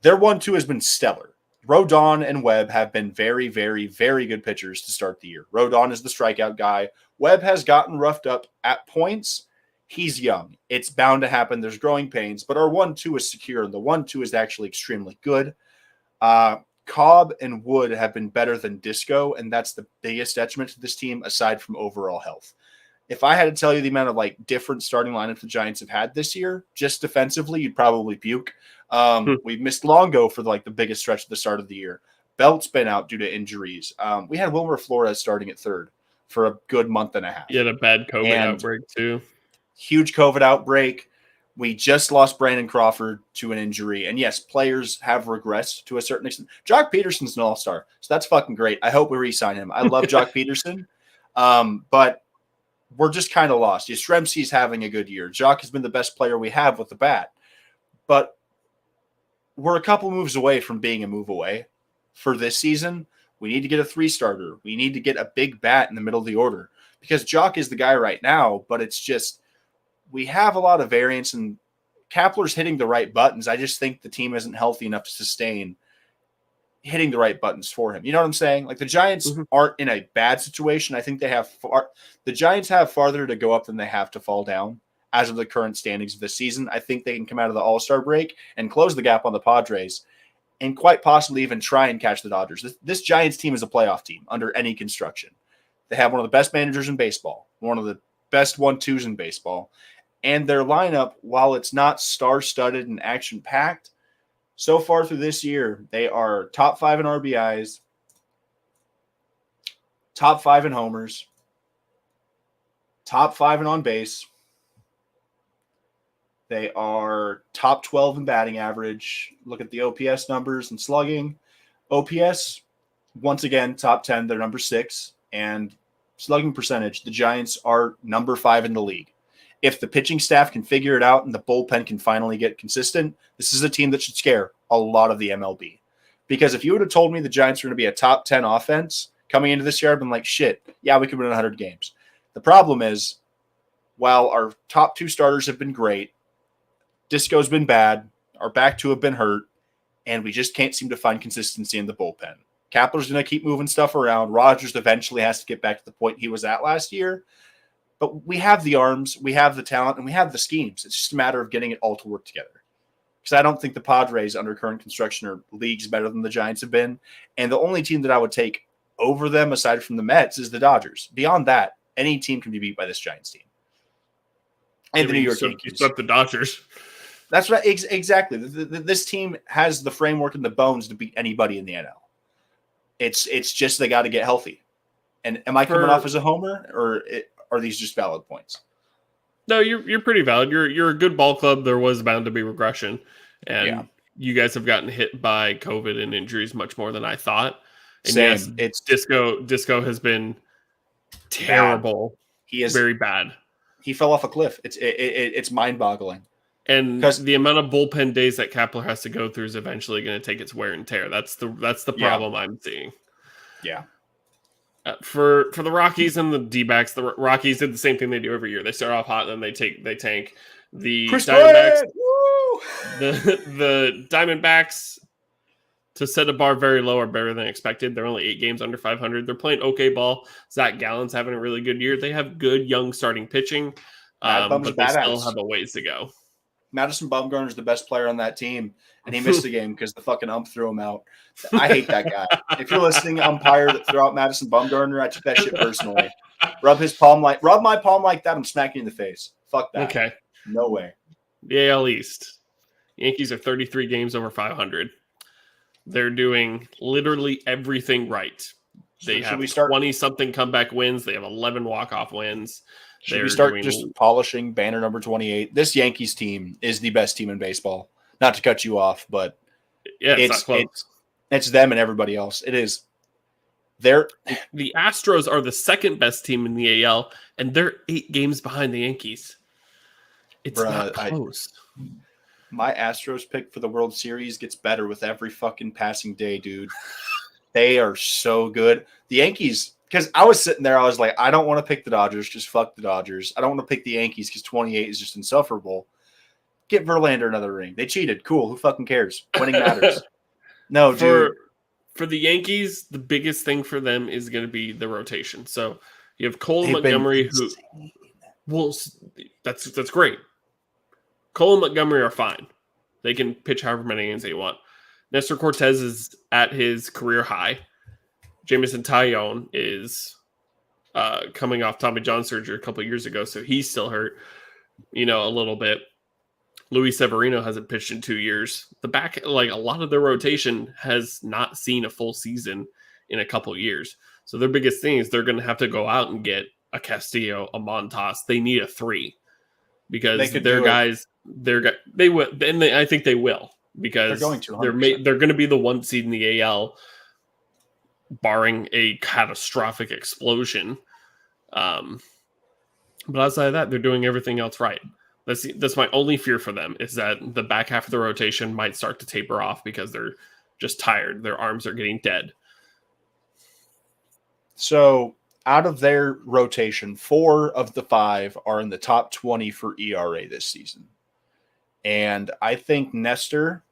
Their 1-2 has been stellar. Rodon and Webb have been very, very, very good pitchers to start the year. Rodon is the strikeout guy. Webb has gotten roughed up at points. He's young. It's bound to happen. There's growing pains, but our 1-2 is secure, and the 1-2 is actually extremely good. Cobb and Wood have been better than Disco, and that's the biggest detriment to this team aside from overall health. If I had to tell you the amount of different starting lineups the Giants have had this year, just defensively, you'd probably puke. We've missed Longo for the biggest stretch at the start of the year. Belt's been out due to injuries. We had Wilmer Flores starting at third for a good month and a half. You had a bad COVID outbreak too. Huge COVID outbreak. We just lost Brandon Crawford to an injury. And yes, players have regressed to a certain extent. Jock Peterson's an all-star, so that's fucking great. I hope we re-sign him. I love Jock Peterson. But we're just kind of lost. Yastrzemski's having a good year. Jock has been the best player we have with the bat. But we're a couple moves away from being a move away. For this season, we need to get a 3-starter. We need to get a big bat in the middle of the order. Because Jock is the guy right now, but it's just we have a lot of variance, and Kapler's hitting the right buttons. I just think the team isn't healthy enough to sustain hitting the right buttons for him. You know what I'm saying? The Giants aren't in a bad situation. I think the Giants have farther to go up than they have to fall down as of the current standings of this season. I think they can come out of the All-Star break and close the gap on the Padres and quite possibly even try and catch the Dodgers. This Giants team is a playoff team under any construction. They have one of the best managers in baseball, one of the best 1-2s in baseball, and their lineup, while it's not star-studded and action-packed, so far through this year, they are top 5 in RBIs, top 5 in homers, top 5 in on base. They are top 12 in batting average. Look at the OPS numbers and slugging. OPS, once again, top 10, they're number 6. And slugging percentage, the Giants are number 5 in the league. If the pitching staff can figure it out and the bullpen can finally get consistent, this is a team that should scare a lot of the MLB. Because if you would have told me the Giants were going to be a top 10 offense coming into this year, I've been like, shit, yeah, we could win 100 games. The problem is, while our top 2 starters have been great, Disco's been bad, our back 2 have been hurt, and we just can't seem to find consistency in the bullpen. Kapler's going to keep moving stuff around. Rogers eventually has to get back to the point he was at last year. But we have the arms, we have the talent, and we have the schemes. It's just a matter of getting it all to work together. Because I don't think the Padres under current construction are leagues better than the Giants have been. And the only team that I would take over them, aside from the Mets, is the Dodgers. Beyond that, any team can be beat by this Giants team. And the New York Yankees. Except the Dodgers. That's right. Exactly. This team has the framework and the bones to beat anybody in the NL. It's just they got to get healthy. And am I coming off as a homer, or are these just valid points? No, you're pretty valid. You're a good ball club. There was bound to be regression, and you guys have gotten hit by COVID and injuries much more than I thought. And Same. yes, it's Disco has been terrible. Bad. He is very bad. He fell off a cliff. It's mind-boggling. And the amount of bullpen days that Kapler has to go through is eventually going to take its wear and tear. That's the problem I'm seeing. Yeah. For the Rockies and the D-backs, the Rockies did the same thing they do every year. They start off hot and then they tank. The Diamondbacks, the Diamondbacks, to set a bar very low, are better than expected. They're only 8 games under 500. They're playing okay ball. Zach Gallen's having a really good year. They have good young starting pitching, but they still have a ways to go. Madison Bumgarner's the best player on that team, and he missed a game because the fucking ump threw him out. I hate that guy. If you're listening, umpire that threw out Madison Bumgarner, I took that shit personally. Rub my palm like that, I'm smacking you in the face. Fuck that. Okay. No way. The AL East. Yankees are 33 games over 500. They're doing literally everything right. They have 20-something comeback wins. They have 11 walk-off wins. Should we start just polishing banner number 28? This Yankees team is the best team in baseball. Not to cut you off, but it's them and everybody else. It is. The Astros are the second best team in the AL, and they're 8 games behind the Yankees. It's not close. My Astros pick for the World Series gets better with every fucking passing day, dude. They are so good. The Yankees, because I was sitting there, I was like, I don't want to pick the Dodgers. Just fuck the Dodgers. I don't want to pick the Yankees because 28 is just insufferable. Get Verlander another ring. They cheated. Cool. Who fucking cares? Winning matters. No, dude. For the Yankees, the biggest thing for them is going to be the rotation. So you have Cole and Montgomery, that's great. Cole and Montgomery are fine. They can pitch however many innings they want. Nestor Cortez is at his career high. Jameson Taillon is coming off Tommy John surgery a couple of years ago, so he's still hurt, a little bit. Luis Severino hasn't pitched in 2 years. The back, a lot of their rotation has not seen a full season in a couple of years. So their biggest thing is they're going to have to go out and get a Castillo, a Montas. They need a 3 because their guys, they will, and I think they will because they're going to. They're going to be the 1 seed in the AL, barring a catastrophic explosion. But outside of that, they're doing everything else right. That's my only fear for them, is that the back half of the rotation might start to taper off because they're just tired. Their arms are getting dead. So out of their rotation, 4 of the 5 are in the top 20 for ERA this season. And I think Nestor,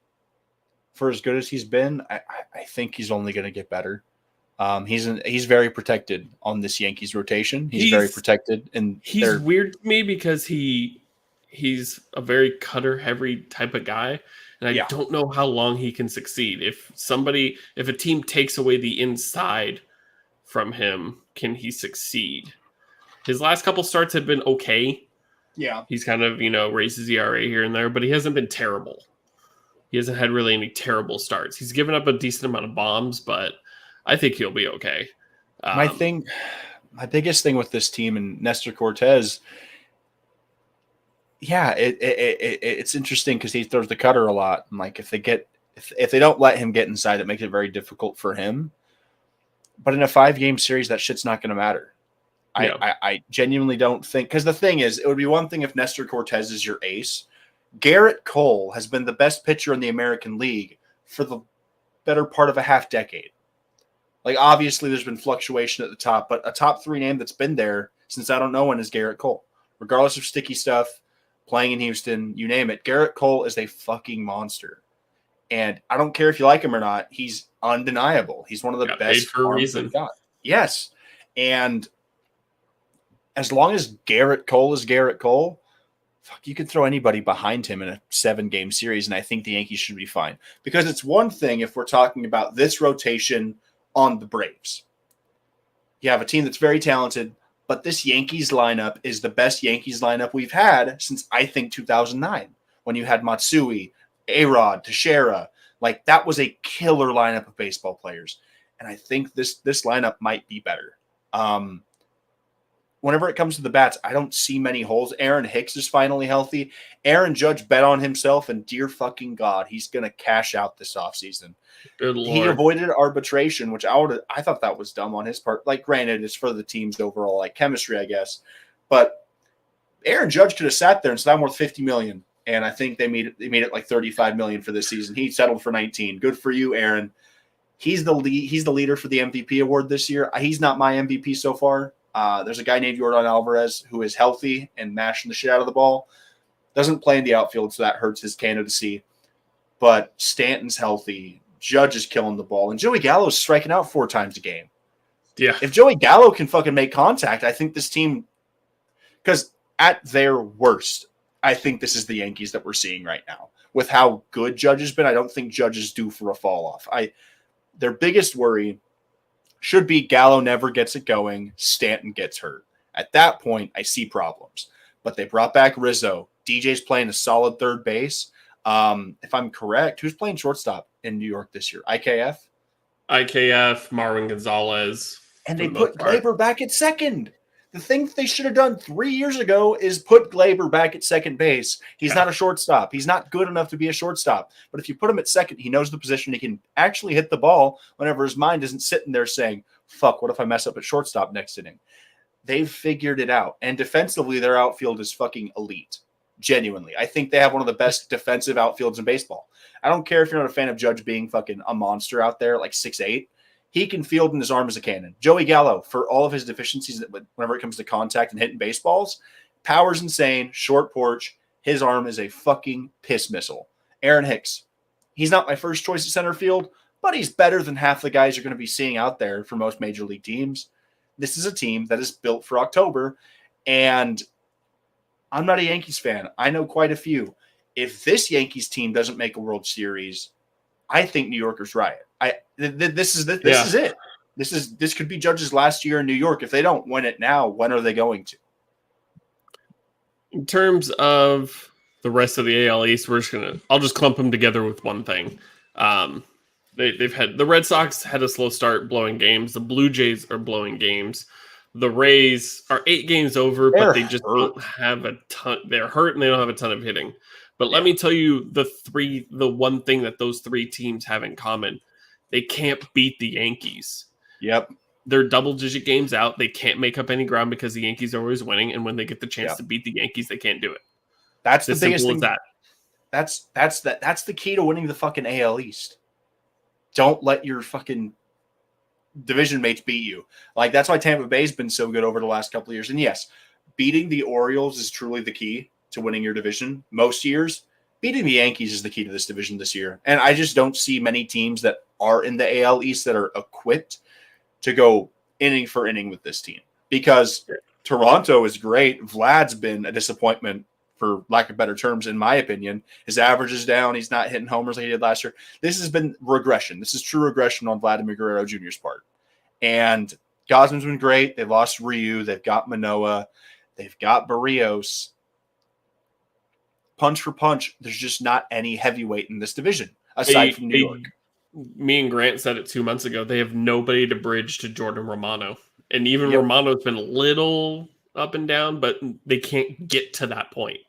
for as good as he's been, I think he's only going to get better. He's very protected on this Yankees rotation. He's very protected. And he's weird to me because he's a very cutter heavy type of guy. And I don't know how long he can succeed. If a team takes away the inside from him, can he succeed? His last couple starts have been okay. Yeah. He's kind of, raised his ERA here and there, but he hasn't been terrible. He hasn't had really any terrible starts. He's given up a decent amount of bombs, but I think he'll be okay. My biggest thing with this team and Nestor Cortez, it's interesting because he throws the cutter a lot. And if they don't let him get inside, it makes it very difficult for him. But in a 5-game series, that shit's not going to matter. Yeah. I genuinely don't think, because the thing is, it would be one thing if Nestor Cortez is your ace. Garrett Cole has been the best pitcher in the American League for the better part of a half decade. Like, obviously, there's been fluctuation at the top, but a top 3 name that's been there since I don't know when is Garrett Cole. Regardless of sticky stuff, playing in Houston, you name it, Garrett Cole is a fucking monster. And I don't care if you like him or not, he's undeniable. He's one of the best for a arms reason. they've got. Yes. And as long as Garrett Cole is Garrett Cole, fuck, you could throw anybody behind him in a 7-game series, and I think the Yankees should be fine. Because it's one thing if we're talking about this rotation on the Braves. You have a team that's very talented, but this Yankees lineup is the best Yankees lineup we've had since, I think, 2009, when you had Matsui, A-Rod, Teixeira. Like, that was a killer lineup of baseball players. And I think this lineup might be better. Whenever it comes to the bats, I don't see many holes. Aaron Hicks is finally healthy. Aaron Judge bet on himself, and dear fucking God, he's going to cash out this offseason. Good Lord. He avoided arbitration, which I thought that was dumb on his part. Like, granted, it's for the team's overall like chemistry, I guess. But Aaron Judge could have sat there and said, I'm worth $50 million. And I think they made it like $35 million for this season. He settled for 19. Good for you, Aaron. He's the leader for the MVP award this year. He's not my MVP so far. There's a guy named Yordan Alvarez who is healthy and mashing the shit out of the ball. Doesn't play in the outfield, so that hurts his candidacy. But Stanton's healthy. Judge is killing the ball. And Joey Gallo is striking out 4 times a game. Yeah. If Joey Gallo can fucking make contact, I think this team – because at their worst, I think this is the Yankees that we're seeing right now. With how good Judge has been, I don't think Judge is due for a fall-off. Their biggest worry – should be Gallo never gets it going, Stanton gets hurt. At that point, I see problems. But they brought back Rizzo. DJ's playing a solid third base. If I'm correct, who's playing shortstop in New York this year? IKF, Marwin Gonzalez. And they put Glaber back at second. The thing that they should have done 3 years ago is put Glaber back at second base. He's not a shortstop. He's not good enough to be a shortstop. But if you put him at second, he knows the position. He can actually hit the ball whenever his mind isn't sitting there saying, fuck, what if I mess up at shortstop next inning? They've figured it out. And defensively, their outfield is fucking elite. Genuinely. I think they have one of the best defensive outfields in baseball. I don't care if you're not a fan of Judge being fucking a monster out there, like 6'8". He can field and his arm is a cannon. Joey Gallo, for all of his deficiencies, whenever it comes to contact and hitting baseballs, power's insane, short porch. His arm is a fucking piss missile. Aaron Hicks, he's not my first choice at center field, but he's better than half the guys you're going to be seeing out there for most major league teams. This is a team that is built for October, and I'm not a Yankees fan. I know quite a few. If this Yankees team doesn't make a World Series, I think New Yorkers riot. This is it. This could be Judge's last year in New York. If they don't win it now, when are they going to? In terms of the rest of the AL East, I'll just clump them together with one thing. They've had the Red Sox had a slow start blowing games. The Blue Jays are blowing games. The Rays are 8 games over, but they just don't have a ton. They're hurt and they don't have a ton of hitting. But let me tell you the one thing that those 3 teams have in common. They can't beat the Yankees. Yep. They're double-digit games out. They can't make up any ground because the Yankees are always winning. And when they get the chance to beat the Yankees, they can't do it. That's the biggest thing. That's the key to winning the fucking AL East. Don't let your fucking division mates beat you. Like, that's why Tampa Bay's been so good over the last couple of years. And yes, beating the Orioles is truly the key to winning your division most years. Beating the Yankees is the key to this division this year. And I just don't see many teams that are in the AL East that are equipped to go inning for inning with this team. Because Toronto is great. Vlad's been a disappointment, for lack of better terms, in my opinion. His average is down. He's not hitting homers like he did last year. This has been regression. This is true regression on Vladimir Guerrero Jr.'s part. And Gosman's been great. They lost Ryu. They've got Manoa. They've got Barrios. Punch for punch, there's just not any heavyweight in this division aside from New York. Me and Grant said it 2 months ago. They have nobody to bridge to Jordan Romano. And even Romano's been a little up and down, but they can't get to that point.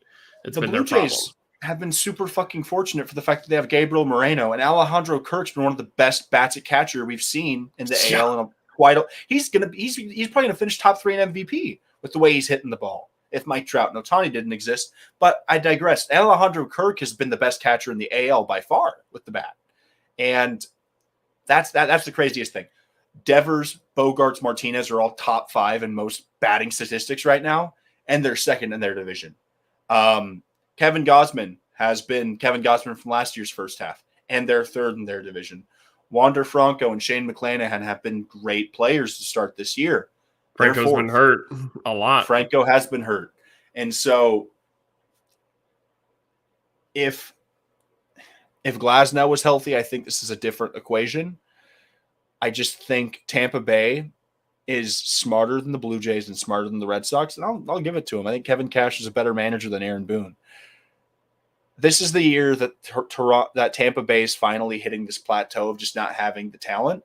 It's been their problem. The Blue Jays have been super fucking fortunate for the fact that they have Gabriel Moreno, and Alejandro Kirk's been one of the best bats at catcher we've seen in the AL He's probably gonna finish top 3 in MVP with the way he's hitting the ball. If Mike Trout and Ohtani didn't exist, but I digress. Alejandro Kirk has been the best catcher in the AL by far with the bat, and that's the craziest thing. Devers, Bogarts, Martinez are all top 5 in most batting statistics right now, and they're second in their division. Kevin Gausman has been Kevin Gausman from last year's first half, and they're third in their division. Wander Franco and Shane McClanahan have been great players to start this year. Franco's been hurt a lot. Franco has been hurt. And so if Glasnow was healthy, I think this is a different equation. I just think Tampa Bay is smarter than the Blue Jays and smarter than the Red Sox, and I'll give it to him. I think Kevin Cash is a better manager than Aaron Boone. This is the year that Tampa Bay is finally hitting this plateau of just not having the talent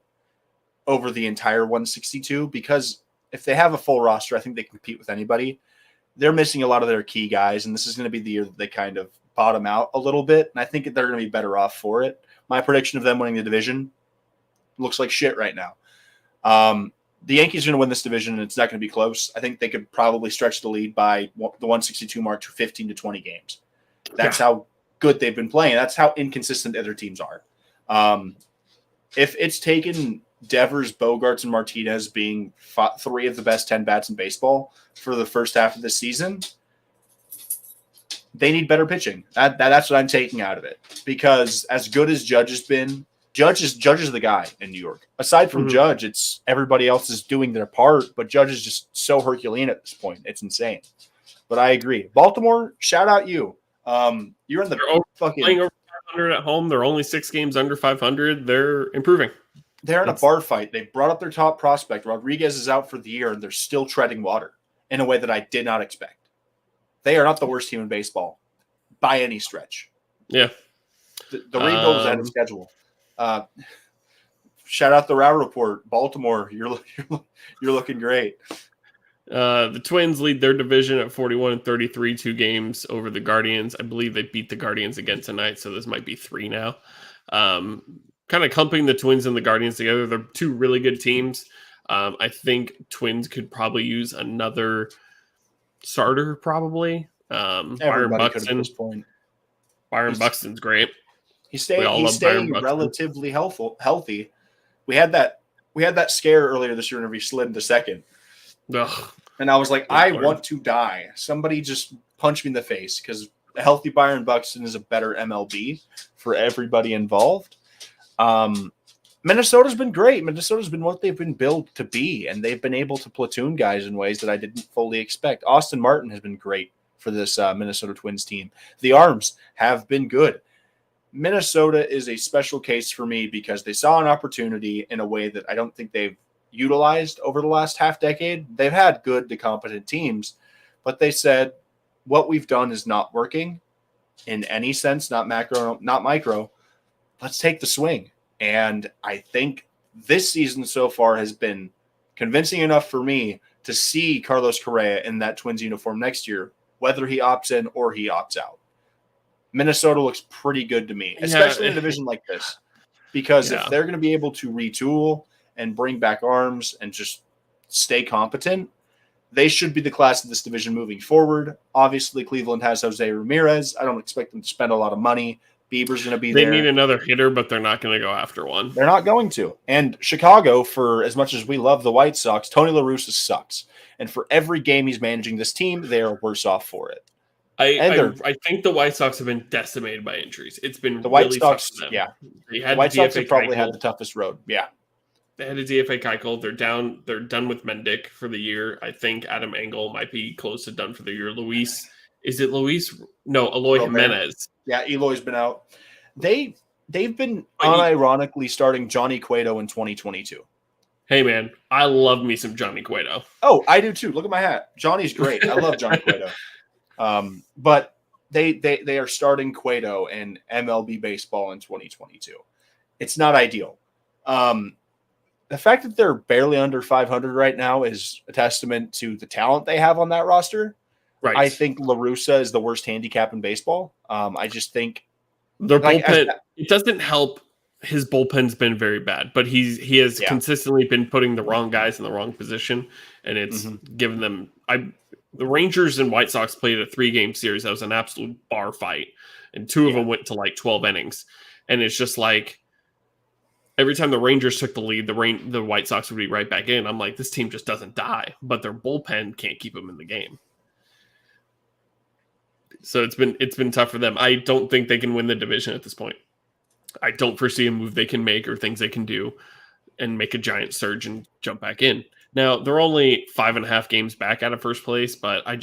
over the entire 162, because if they have a full roster, I think they can compete with anybody. They're missing a lot of their key guys, and this is going to be the year that they kind of bottom out a little bit, and I think they're going to be better off for it. My prediction of them winning the division looks like shit right now. The Yankees are going to win this division, and it's not going to be close. I think they could probably stretch the lead by the 162 mark to 15 to 20 games. That's how good they've been playing. That's how inconsistent other teams are. If it's taken Devers, Bogarts, and Martinez being 3 of the best 10 bats in baseball for the first half of the season, they need better pitching. That's what I'm taking out of it. Because as good as Judge has been, Judge is the guy in New York. Aside from Judge, it's everybody else is doing their part, but Judge is just so Herculean at this point. It's insane. But I agree. Baltimore, shout out you. You're in the playing over 500 at home. They're only 6 games under 500. They're improving. They're in a bar fight. They brought up their top prospect. Rodriguez is out for the year, and they're still treading water in a way that I did not expect. They are not the worst team in baseball by any stretch. Yeah. The rebuild is out of schedule. Shout out the Row Report. Baltimore, you're looking great. The Twins lead their division at 41-33, 2 games over the Guardians. I believe they beat the Guardians again tonight, so this might be 3 now. Kind of clumping the Twins and the Guardians together. They're 2 really good teams. I think Twins could probably use another starter, probably. Byron Buxton. At this point. Byron Buxton's great. He's staying relatively healthy. We had that scare earlier this year whenever he slid into second. Ugh. And I was like, I want to die. Somebody just punch me in the face, because a healthy Byron Buxton is a better MLB for everybody involved. Minnesota's been great. Minnesota's been what they've been built to be, and they've been able to platoon guys in ways that I didn't fully expect. Austin Martin has been great for this Minnesota Twins team. The arms have been good. Minnesota is a special case for me because they saw an opportunity in a way that I don't think they've utilized over the last half decade. They've had good to competent teams, but they said, what we've done is not working in any sense, not macro, not micro. Let's take the swing. And I think this season so far has been convincing enough for me to see Carlos Correa in that Twins uniform next year, whether he opts in or he opts out. Minnesota looks pretty good to me, especially in a division like this, because if they're going to be able to retool and bring back arms and just stay competent, they should be the class of this division moving forward. Obviously, Cleveland has Jose Ramirez. I don't expect them to spend a lot of money. Bieber's going to be there. They need another hitter, but they're not going to go after one. They're not going to. And Chicago, for as much as we love the White Sox, Tony La Russa sucks. And for every game he's managing this team, they are worse off for it. I think the White Sox have been decimated by injuries. It's been the White really Sox, tough for them. yeah. The White Sox have probably had the toughest road. Yeah. They had a DFA Keuchel. They're down. They're done with Mendick for the year. I think Adam Engel might be close to done for the year. Is it Luis? No, Eloy Jimenez. Yeah, Eloy's been out. They've been unironically starting Johnny Cueto in 2022. Hey man, I love me some Johnny Cueto. Oh, I do too. Look at my hat. Johnny's great. I love Johnny Cueto. But they are starting Cueto in MLB baseball in 2022. It's not ideal. The fact that they're barely under 500 right now is a testament to the talent they have on that roster. Right. I think La Russa is the worst handicap in baseball. I just think their bullpen, it doesn't help his bullpen's been very bad, but he has consistently been putting the wrong guys in the wrong position, and it's given them. The Rangers and White Sox played a 3-game series that was an absolute bar fight, and 2 of them went to like 12 innings, and it's just like every time the Rangers took the lead, the White Sox would be right back in. I'm like, this team just doesn't die, but their bullpen can't keep them in the game. So it's been tough for them. I don't think they can win the division at this point. I don't foresee a move they can make or things they can do and make a giant surge and jump back in. Now, they're only 5.5 games back out of first place, but I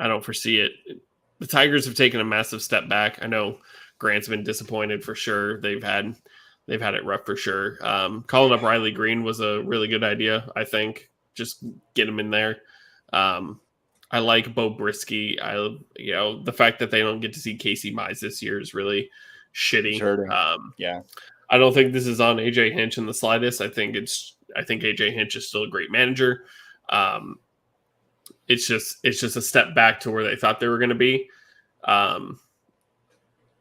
don't foresee it. The Tigers have taken a massive step back. I know Grant's been disappointed for sure. They've had it rough for sure. Calling up Riley Green was a really good idea, I think. Just get him in there. I like Bo Brisky. The fact that they don't get to see Casey Mize this year is really shitty. I don't think this is on AJ Hinch in the slightest. I think AJ Hinch is still a great manager. It's just a step back to where they thought they were going to be.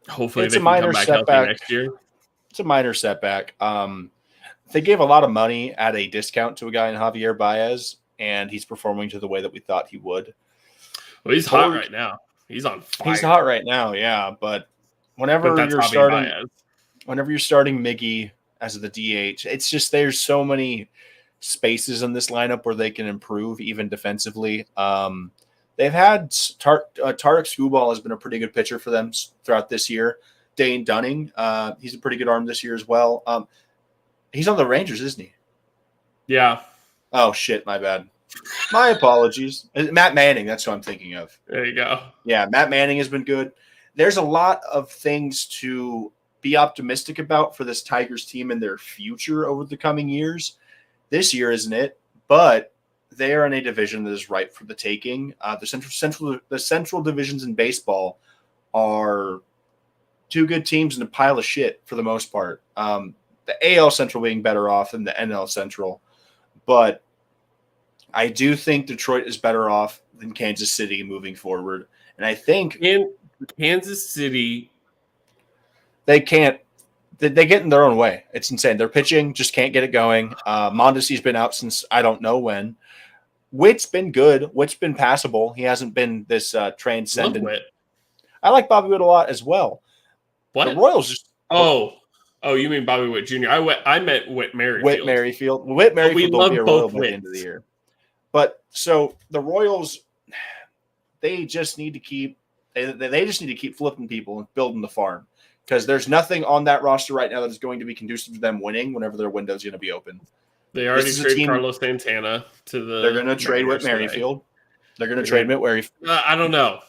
Hopefully they can come back healthy next year. It's a minor setback. They gave a lot of money at a discount to a guy in Javier Baez, and he's performing to the way that we thought he would. Well, he's hot right now. He's on fire. He's hot right now, yeah. But whenever you're starting Miggy as the DH, it's just there's so many spaces in this lineup where they can improve, even defensively. They've had Tarek Skubal has been a pretty good pitcher for them throughout this year. Dane Dunning, he's a pretty good arm this year as well. He's on the Rangers, isn't he? Yeah. Oh, shit, my bad. My apologies. Matt Manning, that's who I'm thinking of. There you go. Yeah, Matt Manning has been good. There's a lot of things to be optimistic about for this Tigers team and their future over the coming years. This year isn't it, but they are in a division that is ripe for the taking. The central divisions in baseball are 2 good teams and a pile of shit for the most part. The AL Central being better off than the NL Central, but I do think Detroit is better off than Kansas City moving forward. And I think in Kansas City, they get in their own way. It's insane. Their pitching just can't get it going. Mondesi's been out since I don't know when. Witt's been good. Witt's been passable. He hasn't been this transcendent. I like Bobby Witt a lot as well. What? The Royals just Oh, you mean Bobby Witt Jr.? I meant Whit Merrifield. Whit Merrifield will be a Royal by the end of the year. But so the Royals, they just need to keep flipping people and building the farm, because there's nothing on that roster right now that is going to be conducive to them winning whenever their window is going to be open. They already traded Carlos Santana to the. They're going to trade Whit Merrifield. They're going to trade Whit Merrifield. I don't know.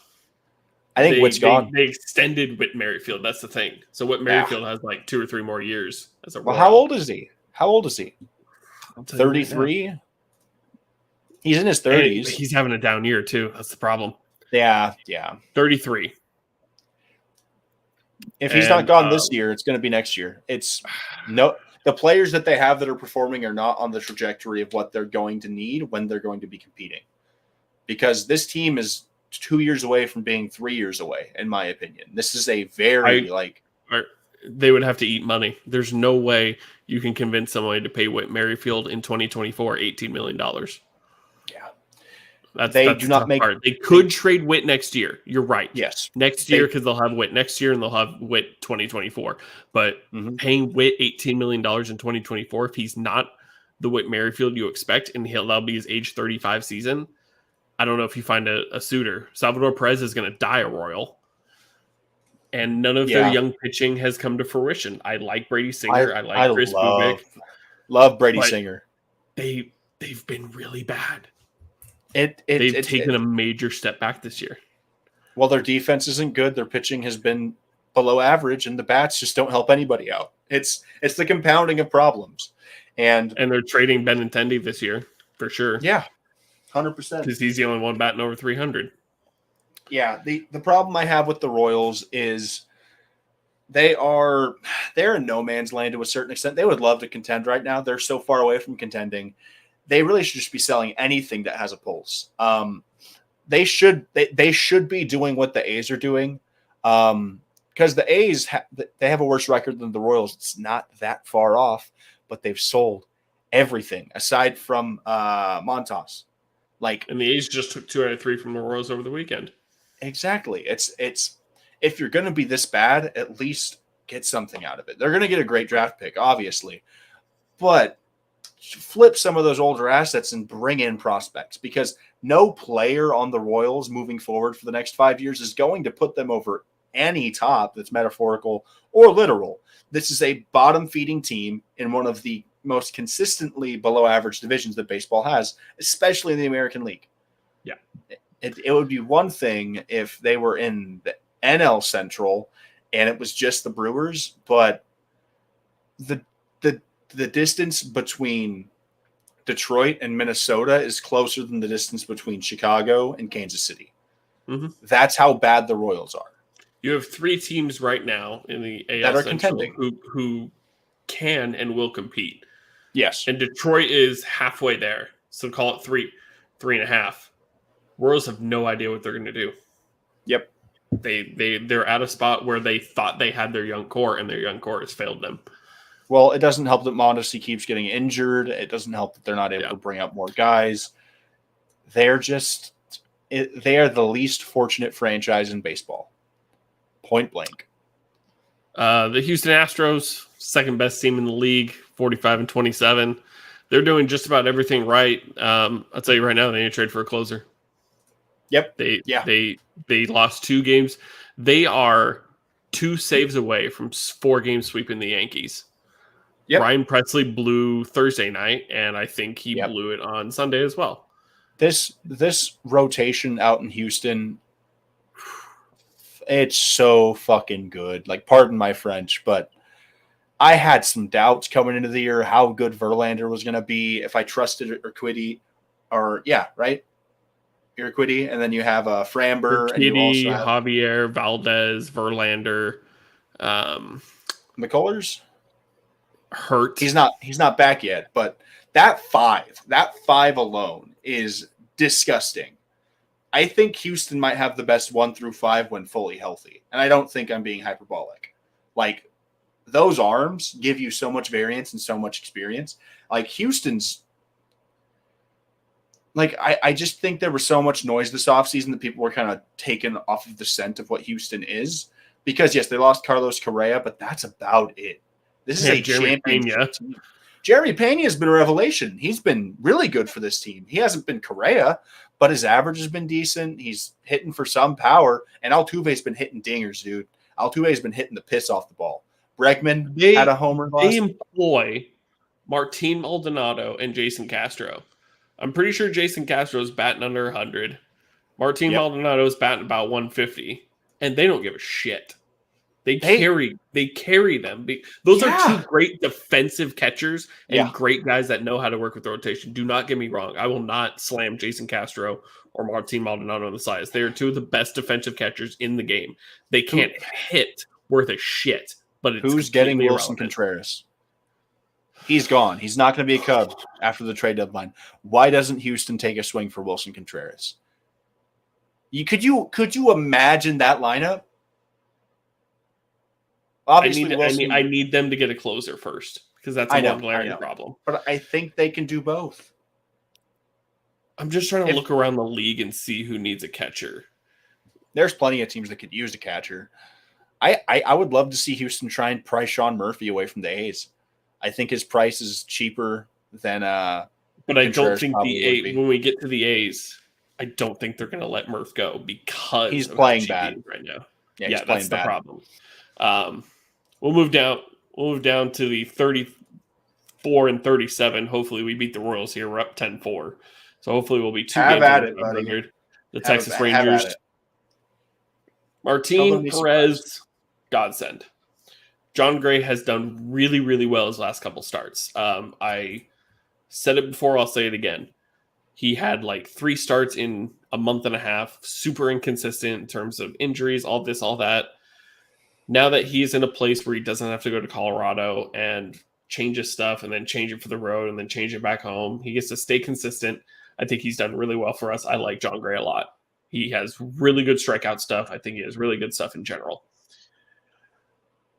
I think Whit's gone. They extended Whit Merrifield. That's the thing. So Whit Merrifield has like 2 or 3 more years as a. Well, how old is he? 33. He's in his 30s. He's having a down year too. That's the problem. Yeah. 33. If he's not gone this year, it's going to be next year. The players that they have that are performing are not on the trajectory of what they're going to need when they're going to be competing. Because this team is 2 years away from being 3 years away, in my opinion. This is a very they would have to eat money. There's no way you can convince somebody to pay Whit Merrifield in 2024 $18 million. Yeah. They could trade Whit next year. You're right. Yes. Next year, because they'll have Whit next year and they'll have Whit 2024. But paying Whit $18 million in 2024, if he's not the Whit Merrifield you expect, and that'll be his age 35 season, I don't know if you find a suitor. Salvador Perez is going to die a Royal. And none of their young pitching has come to fruition. I like Brady Singer. I like Chris Bubik. Love Brady Singer. They've been really bad. They've taken a major step back this year. Well, their defense isn't good. Their pitching has been below average, and the bats just don't help anybody out. It's the compounding of problems. And they're trading Benintendi this year for sure. Yeah, 100%. Because he's the only one batting over 300. Yeah, the problem I have with the Royals is they're in no man's land to a certain extent. They would love to contend right now. They're so far away from contending. They really should just be selling anything that has a pulse. They should be doing what the A's are doing, because because the A's they have a worse record than the Royals. It's not that far off, but they've sold everything aside from Montas. And the A's just took 2 out of 3 from the Royals over the weekend. Exactly. It's if you're going to be this bad, at least get something out of it. They're going to get a great draft pick, obviously, but flip some of those older assets and bring in prospects, because no player on the Royals moving forward for the next 5 years is going to put them over any top that's metaphorical or literal. This is a bottom feeding team in one of the most consistently below average divisions that baseball has, especially in the American League. Yeah. It would be one thing if they were in the NL Central and it was just the Brewers, but the distance between Detroit and Minnesota is closer than the distance between Chicago and Kansas City. Mm-hmm. That's how bad the Royals are. You have 3 teams right now in the AL that are Central contending who can and will compete. Yes. And Detroit is halfway there. So call it 3.5. Royals have no idea what they're going to do. Yep. They're at a spot where they thought they had their young core, and their young core has failed them. Well, it doesn't help that Mondesi keeps getting injured. It doesn't help that they're not able to bring up more guys. They are the least fortunate franchise in baseball. Point blank. The Houston Astros, second best team in the league, 45-27. They're doing just about everything right. I'll tell you right now, they need to trade for a closer. Yep. They lost 2 games. They are 2 saves away from 4-game sweeping the Yankees. Yep. Ryan Presley blew Thursday night, and I think he blew it on Sunday as well. This rotation out in Houston, it's so fucking good. Like, pardon my French, but I had some doubts coming into the year how good Verlander was going to be, if I trusted Urquidy, Urquidy, and then you have Framber, Urquidy, and you also have Javier, Valdez, Verlander, McCullers. Hurt. He's not back yet, but that five alone is disgusting. I think Houston might have the best 1 through 5 when fully healthy, and I don't think I'm being hyperbolic. Like, those arms give you so much variance and so much experience. Like, Houston's, like, I just think there was so much noise this offseason that people were kind of taken off of the scent of what Houston is, because yes, they lost Carlos Correa, but that's about it. This is a championship team. Jeremy Pena has been a revelation. He's been really good for this team. He hasn't been Correa, but his average has been decent. He's hitting for some power, and Altuve's been hitting dingers, dude. Altuve's been hitting the piss off the ball. Bregman had a homer. They employ Martin Maldonado and Jason Castro. I'm pretty sure Jason Castro is batting under 100. Martin Maldonado is batting about 150, and they don't give a shit. They carry them. Those are 2 great defensive catchers and great guys that know how to work with the rotation. Do not get me wrong. I will not slam Jason Castro or Martin Maldonado on the sides. They are 2 of the best defensive catchers in the game. They can't hit worth a shit. But it's who's getting Wilson Contreras? He's gone. He's not going to be a Cub after the trade deadline. Why doesn't Houston take a swing for Wilson Contreras? Could you imagine that lineup? Obviously, I need them to get a closer first, because that's a one glaring problem. But I think they can do both. I'm just trying to look around the league and see who needs a catcher. There's plenty of teams that could use a catcher. I would love to see Houston try and price Sean Murphy away from the A's. I think his price is cheaper than but I don't think the A's, when we get to the A's, I don't think they're going to let Murph go because he's playing bad right now. Yeah, that's the problem. We'll move down to the 34 and 37. Hopefully we beat the Royals here. We're up 10-4. So hopefully we'll be 2 games under 500. The Texas Rangers. Martin Perez, godsend. John Gray has done really, really well his last couple starts. I said it before, I'll say it again. He had like 3 starts in a month and a half, super inconsistent in terms of injuries, all this, all that. Now that he's in a place where he doesn't have to go to Colorado and change his stuff and then change it for the road and then change it back home, he gets to stay consistent. I think he's done really well for us. I like John Gray a lot. He has really good strikeout stuff. I think he has really good stuff in general.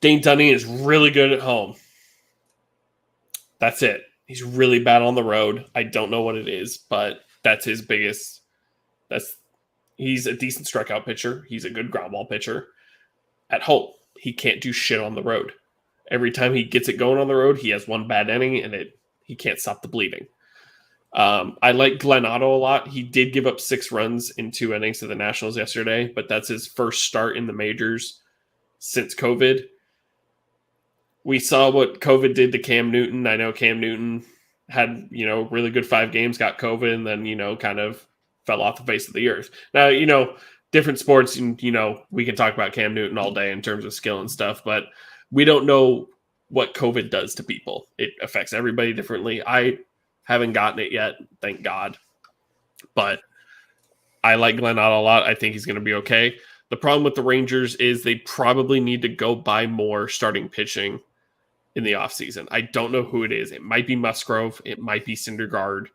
Dane Dunning is really good at home. That's it. He's really bad on the road. I don't know what it is, but that's his biggest. He's a decent strikeout pitcher. He's a good ground ball pitcher. At home, he can't do shit on the road. Every time he gets it going on the road, he has one bad inning, and he can't stop the bleeding. I like Glenn Otto a lot. He did give up 6 runs in 2 innings to the Nationals yesterday, but that's his first start in the majors since COVID. We saw what COVID did to Cam Newton. I know Cam Newton had, really good 5 games, got COVID, and then, kind of fell off the face of the earth. Now, different sports, we can talk about Cam Newton all day in terms of skill and stuff, but we don't know what COVID does to people. It affects everybody differently. I haven't gotten it yet, thank God. But I like Glenn Otto a lot. I think he's going to be okay. The problem with the Rangers is they probably need to go buy more starting pitching in the offseason. I don't know who it is. It might be Musgrove. It might be Syndergaard.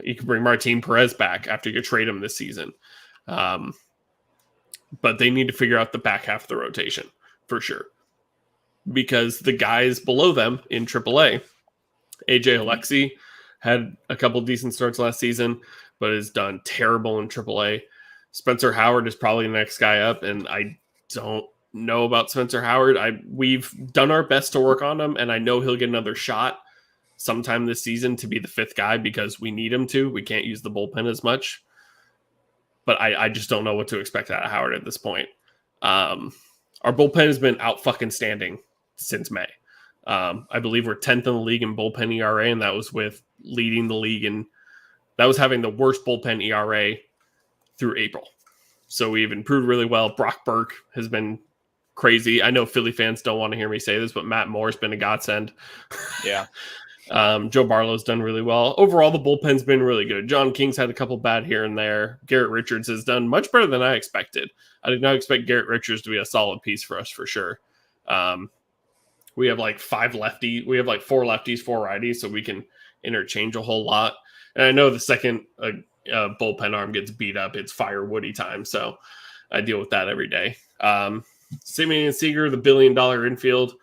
You can bring Martin Perez back after you trade him this season. But they need to figure out the back half of the rotation for sure. Because the guys below them in AAA, AJ Alexi had a couple decent starts last season, but has done terrible in AAA. Spencer Howard is probably the next guy up, and I don't know about Spencer Howard. We've done our best to work on him, and I know he'll get another shot sometime this season to be the 5th guy because we need him to. We can't use the bullpen as much. But I just don't know what to expect out of Howard at this point. Our bullpen has been out fucking standing since May. I believe we're 10th in the league in bullpen ERA, and that was with leading the league, and that was having the worst bullpen ERA through April. So we've improved really well. Brock Burke has been crazy. I know Philly fans don't want to hear me say this, but Matt Moore's been a godsend. Yeah. Joe Barlow's done really well. Overall, the bullpen's been really good. John King's had a couple bad here and there. Garrett Richards has done much better than I expected. I did not expect Garrett Richards to be a solid piece for us for sure. We have like 5 lefties. We have like 4 lefties, 4 righties, so we can interchange a whole lot. And I know the second bullpen arm gets beat up, it's fire Woody time. So I deal with that every day. Simeon and Seager, the $1 billion infield,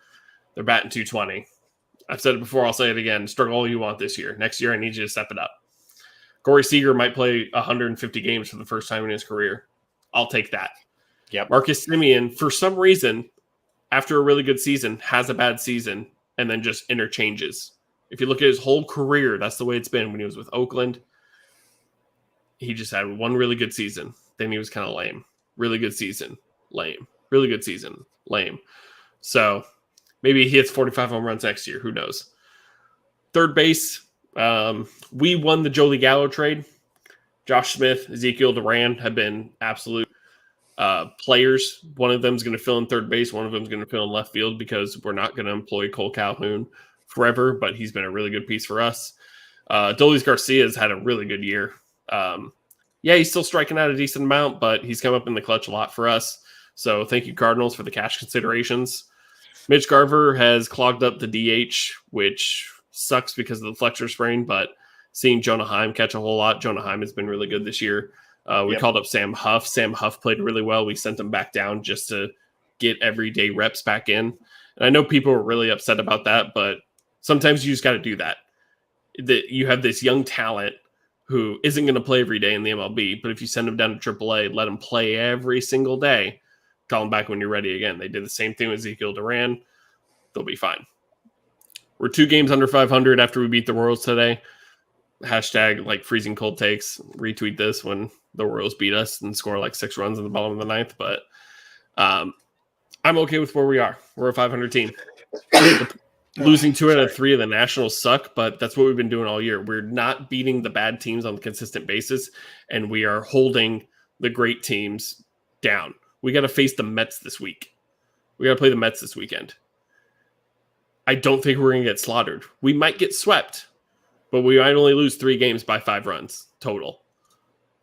they're batting 220. I've said it before, I'll say it again. Struggle all you want this year. Next year, I need you to step it up. Corey Seager might play 150 games for the first time in his career. I'll take that. Yep. Marcus Semien, for some reason, after a really good season, has a bad season and then just interchanges. If you look at his whole career, that's the way it's been. When he was with Oakland, he just had one really good season. Then he was kind of lame. Really good season, lame. Really good season, lame. So maybe he hits 45 home runs next year. Who knows? Third base, we won the Joey Gallo trade. Josh Smith, Ezekiel Duran have been absolute players. One of them is going to fill in third base. One of them is going to fill in left field because we're not going to employ Cole Calhoun forever, but he's been a really good piece for us. Dolis Garcia has had a really good year. He's still striking out a decent amount, but he's come up in the clutch a lot for us. So thank you, Cardinals, for the cash considerations. Mitch Garver has clogged up the DH, which sucks because of the flexor sprain, but seeing Jonah Heim catch a whole lot. Jonah Heim has been really good this year. We called up Sam Huff. Sam Huff played really well. We sent him back down just to get everyday reps back in. And I know people were really upset about that, but sometimes you just got to do that. You have this young talent who isn't going to play every day in the MLB, but if you send him down to AAA, let him play every single day, call him back when you're ready again. They did the same thing with Ezekiel Duran. They'll be fine. We're 2 games under 500 after we beat the Royals today. Hashtag like freezing cold takes. Retweet this when the Royals beat us and score like 6 runs in the bottom of the 9th. But I'm okay with where we are. We're a 500 team. Losing 2 out of 3 of the Nationals suck, but that's what we've been doing all year. We're not beating the bad teams on a consistent basis, and we are holding the great teams down. We got to face the Mets this week. We got to play the Mets this weekend. I don't think we're going to get slaughtered. We might get swept, but we might only lose 3 games by 5 runs total.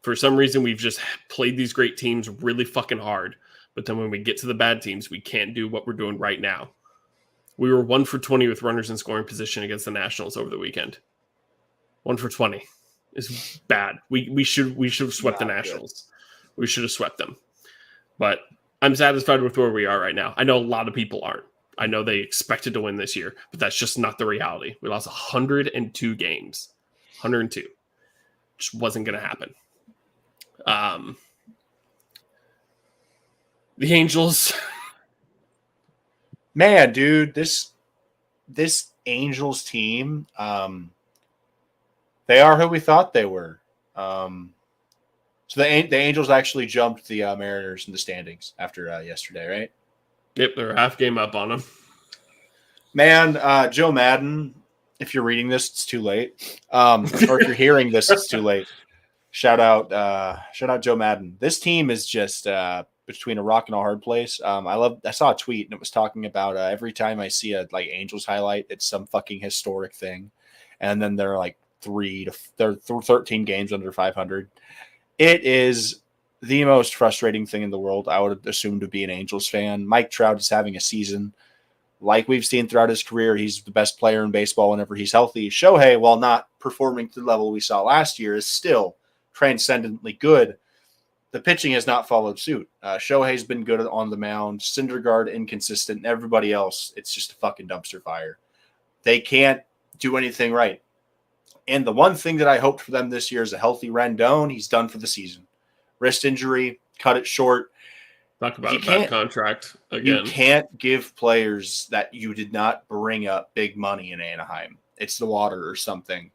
For some reason, we've just played these great teams really fucking hard, but then when we get to the bad teams, we can't do what we're doing right now. We were 1 for 20 with runners in scoring position against the Nationals over the weekend. 1 for 20 is bad. We should have swept the Nationals. We should have swept them. But I'm satisfied with where we are right now. I know a lot of people aren't. I know they expected to win this year, but that's just not the reality. We lost 102 games. 102. Just wasn't going to happen. The Angels. Man, dude, this Angels team, they are who we thought they were. So the Angels actually jumped the Mariners in the standings after yesterday, right? Yep, they're half game up on them. Man, Joe Madden, if you're reading this, it's too late. Or if you're hearing this, it's too late. Shout out Joe Madden. This team is just between a rock and a hard place. I saw a tweet and it was talking about every time I see a Angels highlight, it's some fucking historic thing, and then they're 13 games under 500. It is the most frustrating thing in the world, I would assume, to be an Angels fan. Mike Trout is having a season like we've seen throughout his career. He's the best player in baseball whenever he's healthy. Shohei, while not performing to the level we saw last year, is still transcendently good. The pitching has not followed suit. Shohei's been good on the mound. Syndergaard inconsistent. Everybody else, it's just a fucking dumpster fire. They can't do anything right. And the one thing that I hoped for them this year is a healthy Rendon. He's done for the season. Wrist injury, cut it short. Talk about a bad contract again. You can't give players that you did not bring up big money in Anaheim. It's the water or something.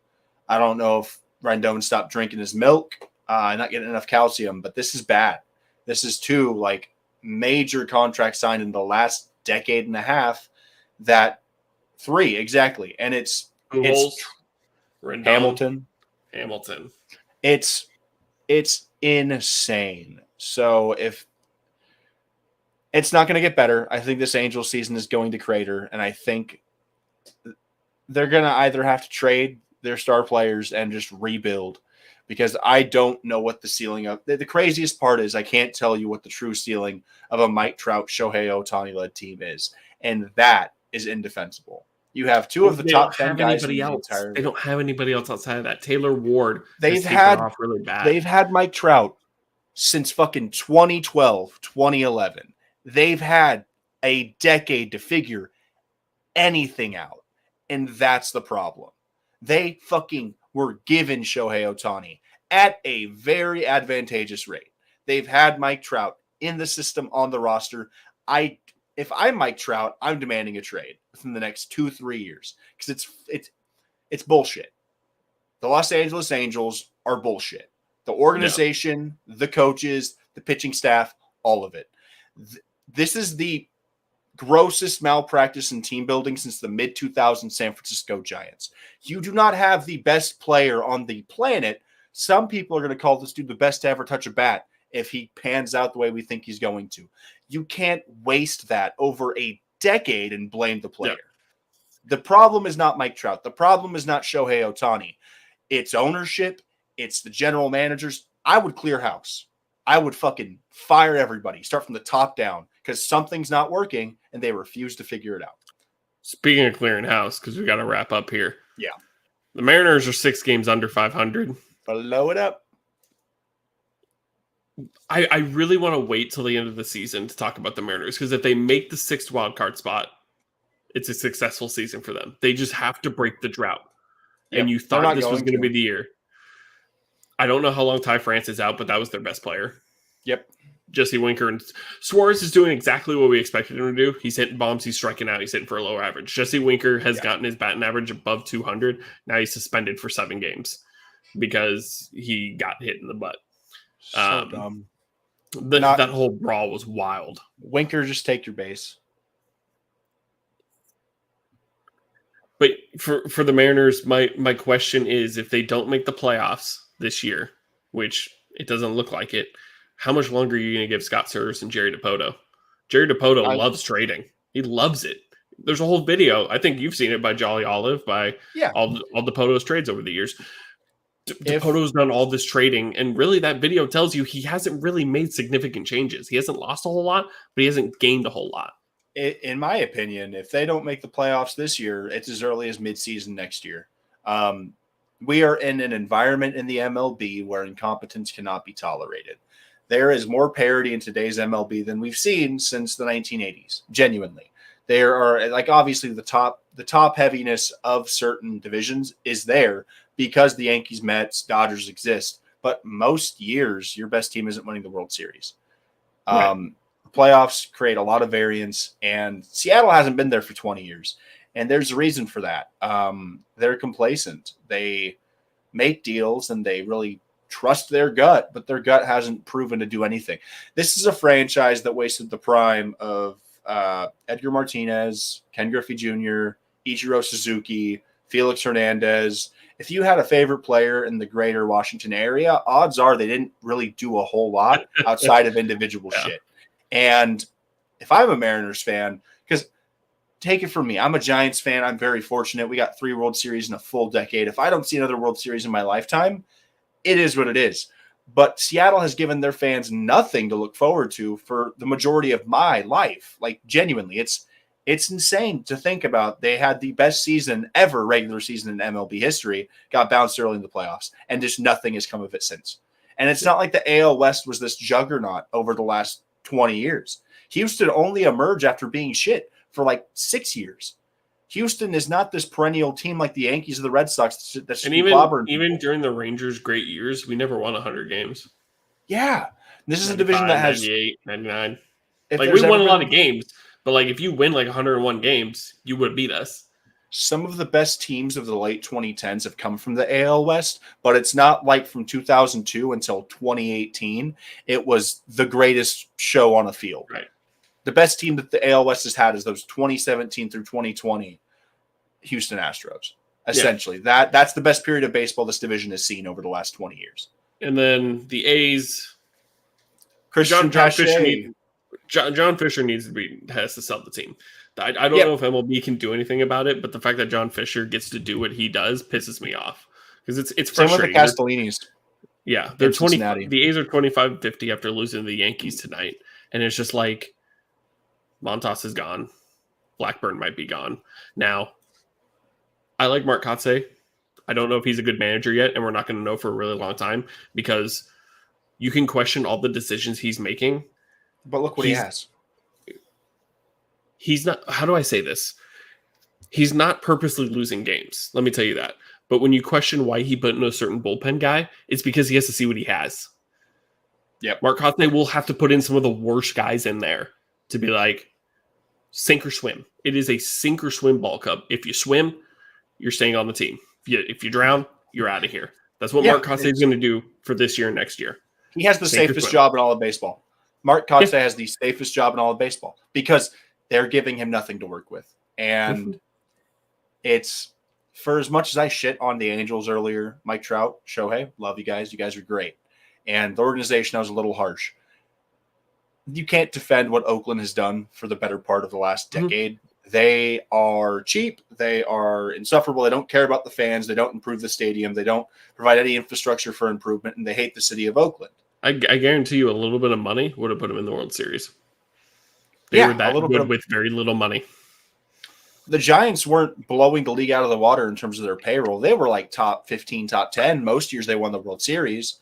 I don't know if Rendon stopped drinking his milk, not getting enough calcium, but this is bad. This is two major contracts signed in the last decade and a half. Three exactly, and it's Rendon. Hamilton. It's insane. So if it's not going to get better, I think this Angels season is going to crater, and I think they're going to either have to trade their star players and just rebuild, because I don't know what the ceiling of the craziest part is. I can't tell you what the true ceiling of a Mike Trout, Shohei Ohtani led team is, and that is indefensible. You have two of the top 10 guys in the entire. They don't have anybody else outside of that. Taylor Ward. They've had Mike Trout since fucking 2012, 2011. They've had a decade to figure anything out, and that's the problem. They fucking were given Shohei Ohtani at a very advantageous rate. They've had Mike Trout in the system on the roster. If I'm Mike Trout, I'm demanding a trade within the next 2-3 years, because it's bullshit. The Los Angeles Angels are bullshit. The organization, the coaches, the pitching staff, all of it. This is the grossest malpractice in team building since the mid-2000s San Francisco Giants. You do not have the best player on the planet. Some people are going to call this dude the best to ever touch a bat if he pans out the way we think he's going to. You can't waste that over a decade and blame the player. The problem is not Mike Trout. The problem is not Shohei Ohtani. It's ownership. It's the general managers. I would clear house. I would fucking fire everybody. Start from the top down, because something's not working and they refuse to figure it out. Speaking of clearing house, because we got to wrap up here. Yeah. The Mariners are 6 games under 500. Blow it up. I really want to wait till the end of the season to talk about the Mariners, because if they make the 6th wild card spot, it's a successful season for them. They just have to break the drought. Yep. And you thought this was going to be the year. I don't know how long Ty France is out, but that was their best player. Yep. Jesse Winker and Suarez is doing exactly what we expected him to do. He's hitting bombs. He's striking out. He's hitting for a lower average. Jesse Winker has gotten his batting average above 200. Now he's suspended for 7 games because he got hit in the butt. So dumb. That whole brawl was wild. Winker, just take your base. But for the Mariners, my question is, if they don't make the playoffs this year, which it doesn't look like it, how much longer are you going to give Scott Servais and Jerry Dipoto? Jerry Dipoto loves trading. He loves it. There's a whole video. I think you've seen it by Jolly Olive, by all Dipoto's trades over the years. Dipoto's done all this trading, and really that video tells you he hasn't really made significant changes. He hasn't lost a whole lot, but he hasn't gained a whole lot. In my opinion, if they don't make the playoffs this year, it's as early as midseason next year. We are in an environment in the MLB where incompetence cannot be tolerated. There is more parity in today's MLB than we've seen since the 1980s. Genuinely, there are like obviously the top heaviness of certain divisions is there because the Yankees, Mets, Dodgers exist. But most years, your best team isn't winning the World Series. Right. Playoffs create a lot of variance, and Seattle hasn't been there for 20 years. And there's a reason for that. They're complacent. They make deals and they really trust their gut, but their gut hasn't proven to do anything. This is a franchise that wasted the prime of Edgar Martinez, Ken Griffey Jr., Ichiro Suzuki, Felix Hernandez. If you had a favorite player in the greater Washington area, odds are they didn't really do a whole lot outside of individual shit. And if I'm a Mariners fan, because take it from me, I'm a Giants fan. I'm very fortunate. We got 3 World Series in a full decade. If I don't see another World Series in my lifetime, it is what it is. But Seattle has given their fans nothing to look forward to for the majority of my life. Like, genuinely, it's insane to think about. They had the best season ever, regular season in MLB history, got bounced early in the playoffs, and just nothing has come of it since. And it's not like the AL West was this juggernaut over the last 20 years. Houston only emerged after being shit for like 6 years. Houston is not this perennial team like the Yankees or the Red Sox that's and even during the Rangers' great years, we never won 100 games. Yeah. This is a division that has 98, 99. Like we won a lot of games, but like if you win like 101 games, you would beat us. Some of the best teams of the late 2010s have come from the AL West, but it's not like from 2002 until 2018. It was the greatest show on a field. Right. The best team that the AL West has had is those 2017 through 2020 Houston Astros. Essentially, that's the best period of baseball this division has seen over the last 20 years. And then the A's, John Fisher has to sell the team. I don't know if MLB can do anything about it, but the fact that John Fisher gets to do what he does pisses me off because it's frustrating. Same with the Castellinis. Yeah, they're 20. The A's are 25-50 after losing to the Yankees tonight, and it's just like Montas is gone, Blackburn might be gone now. I like Mark Kotsay. I don't know if he's a good manager yet, and we're not going to know for a really long time because you can question all the decisions he's making. But look what he has. He's not, how do I say this? He's not purposely losing games. Let me tell you that. But when you question why he put in a certain bullpen guy, it's because he has to see what he has. Yep. Mark Kotsay will have to put in some of the worst guys in there to be like, sink or swim. It is a sink or swim ball cup. If you swim, you're staying on the team. If you drown, you're out of here. That's what Mark Kotsay is going to do for this year and next year. He has the safest job in all of baseball. Mark Kotsay has the safest job in all of baseball because they're giving him nothing to work with. And it's, for as much as I shit on the Angels earlier, Mike Trout, Shohei, love you guys. You guys are great. And the organization, I was a little harsh. You can't defend what Oakland has done for the better part of the last decade. They are cheap. They are insufferable. They don't care about the fans. They don't improve the stadium. They don't provide any infrastructure for improvement, and they hate the city of Oakland. I guarantee you a little bit of money would have put them in the World Series. They were that good with very little money. The Giants weren't blowing the league out of the water in terms of their payroll. They were like top 15, top 10. Most years they won the World Series.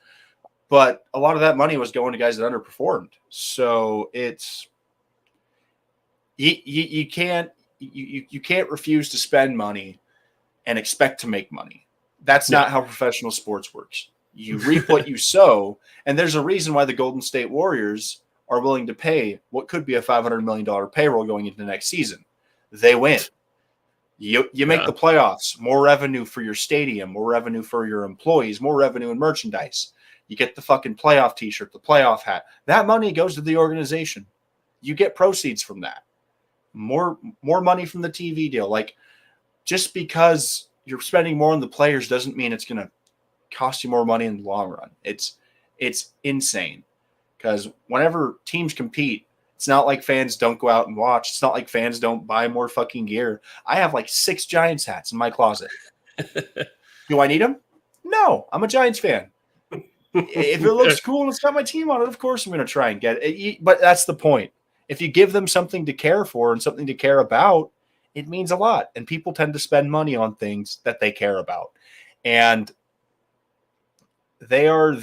But a lot of that money was going to guys that underperformed. So it's you can't refuse to spend money and expect to make money. That's not how professional sports works. You reap what you sow, and there's a reason why the Golden State Warriors are willing to pay what could be a $500 million payroll going into the next season. They win. You make the playoffs, more revenue for your stadium, more revenue for your employees, more revenue in merchandise. You get the fucking playoff t-shirt, the playoff hat. That money goes to the organization. You get proceeds from that. More money from the TV deal. Like, just because you're spending more on the players doesn't mean it's going to cost you more money in the long run. It's insane. Because whenever teams compete, it's not like fans don't go out and watch. It's not like fans don't buy more fucking gear. I have like 6 Giants hats in my closet. Do I need them? No, I'm a Giants fan. If it looks cool and it's got my team on it, of course I'm going to try and get it. But that's the point. If you give them something to care for and something to care about, it means a lot. And people tend to spend money on things that they care about. And they are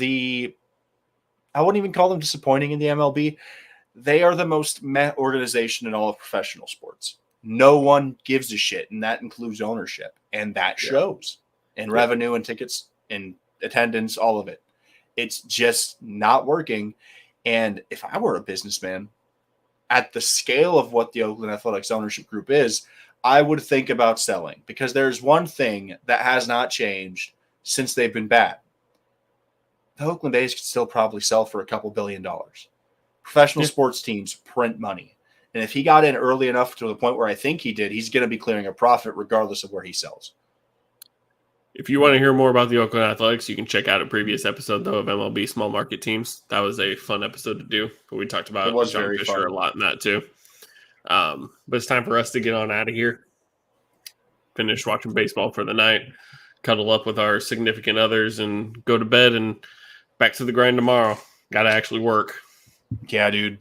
I wouldn't even call them disappointing in the MLB. They are the most meh organization in all of professional sports. No one gives a shit, and that includes ownership, and that shows in revenue and tickets and attendance, all of it. It's just not working. And if I were a businessman at the scale of what the Oakland Athletics ownership group is, I would think about selling, because there's one thing that has not changed since they've been bad. The Oakland A's could still probably sell for a couple $2 billion. Professional sports teams print money. And if he got in early enough to the point where I think he did, he's going to be clearing a profit regardless of where he sells. If you want to hear more about the Oakland Athletics, you can check out a previous episode, though, of MLB Small Market Teams. That was a fun episode to do. We talked about John Fisher a lot in that, too. But it's time for us to get on out of here. Finish watching baseball for the night. Cuddle up with our significant others and go to bed and back to the grind tomorrow. Got to actually work. Yeah, dude.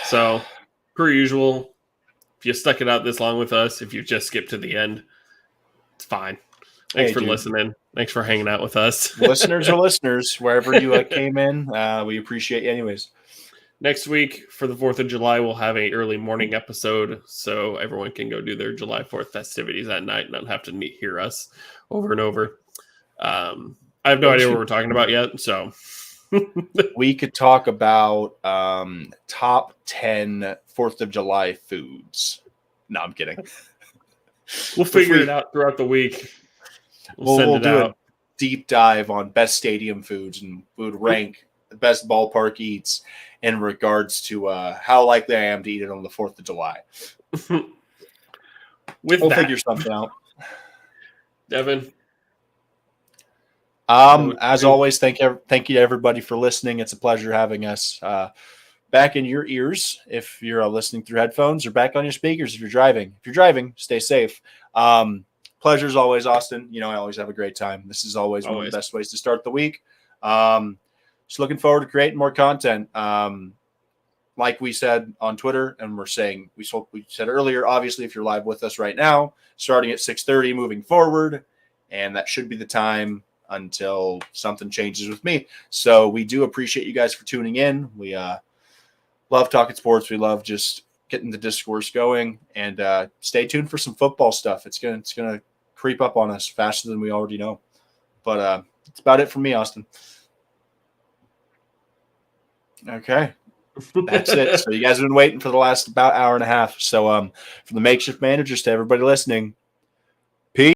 So, per usual, if you stuck it out this long with us, if you just skipped to the end, it's fine. Thanks for listening. Thanks for hanging out with us. Listeners are listeners, wherever you came in. We appreciate you anyways. Next week, for the 4th of July, we'll have an early morning episode so everyone can go do their July 4th festivities at night and not have to hear us over and over. I have no idea what we're talking about yet, so... We could talk about top 10 4th of July foods. No, I'm kidding. We'll figure it out throughout the week. We'll do a deep dive on best stadium foods, and we would rank the best ballpark eats in regards to how likely I am to eat it on the 4th of July. We'll figure something out. Devin. As always, thank you to everybody for listening. It's a pleasure having us back in your ears if you're listening through headphones, or back on your speakers if you're driving. If you're driving, stay safe. Pleasure as always, Austin. I always have a great time. This is always one of the best ways to start the week. Just looking forward to creating more content. Like we said on Twitter, and we said earlier, obviously, if you're live with us right now, starting at 6:30 moving forward, and that should be the time until something changes with me. So we do appreciate you guys for tuning in. We love talking sports. We love just getting the discourse going, and stay tuned for some football stuff. It's gonna creep up on us faster than we already know. But that's about it for me, Austin. Okay. That's it. So you guys have been waiting for the last about hour and a half. So from the makeshift managers to everybody listening,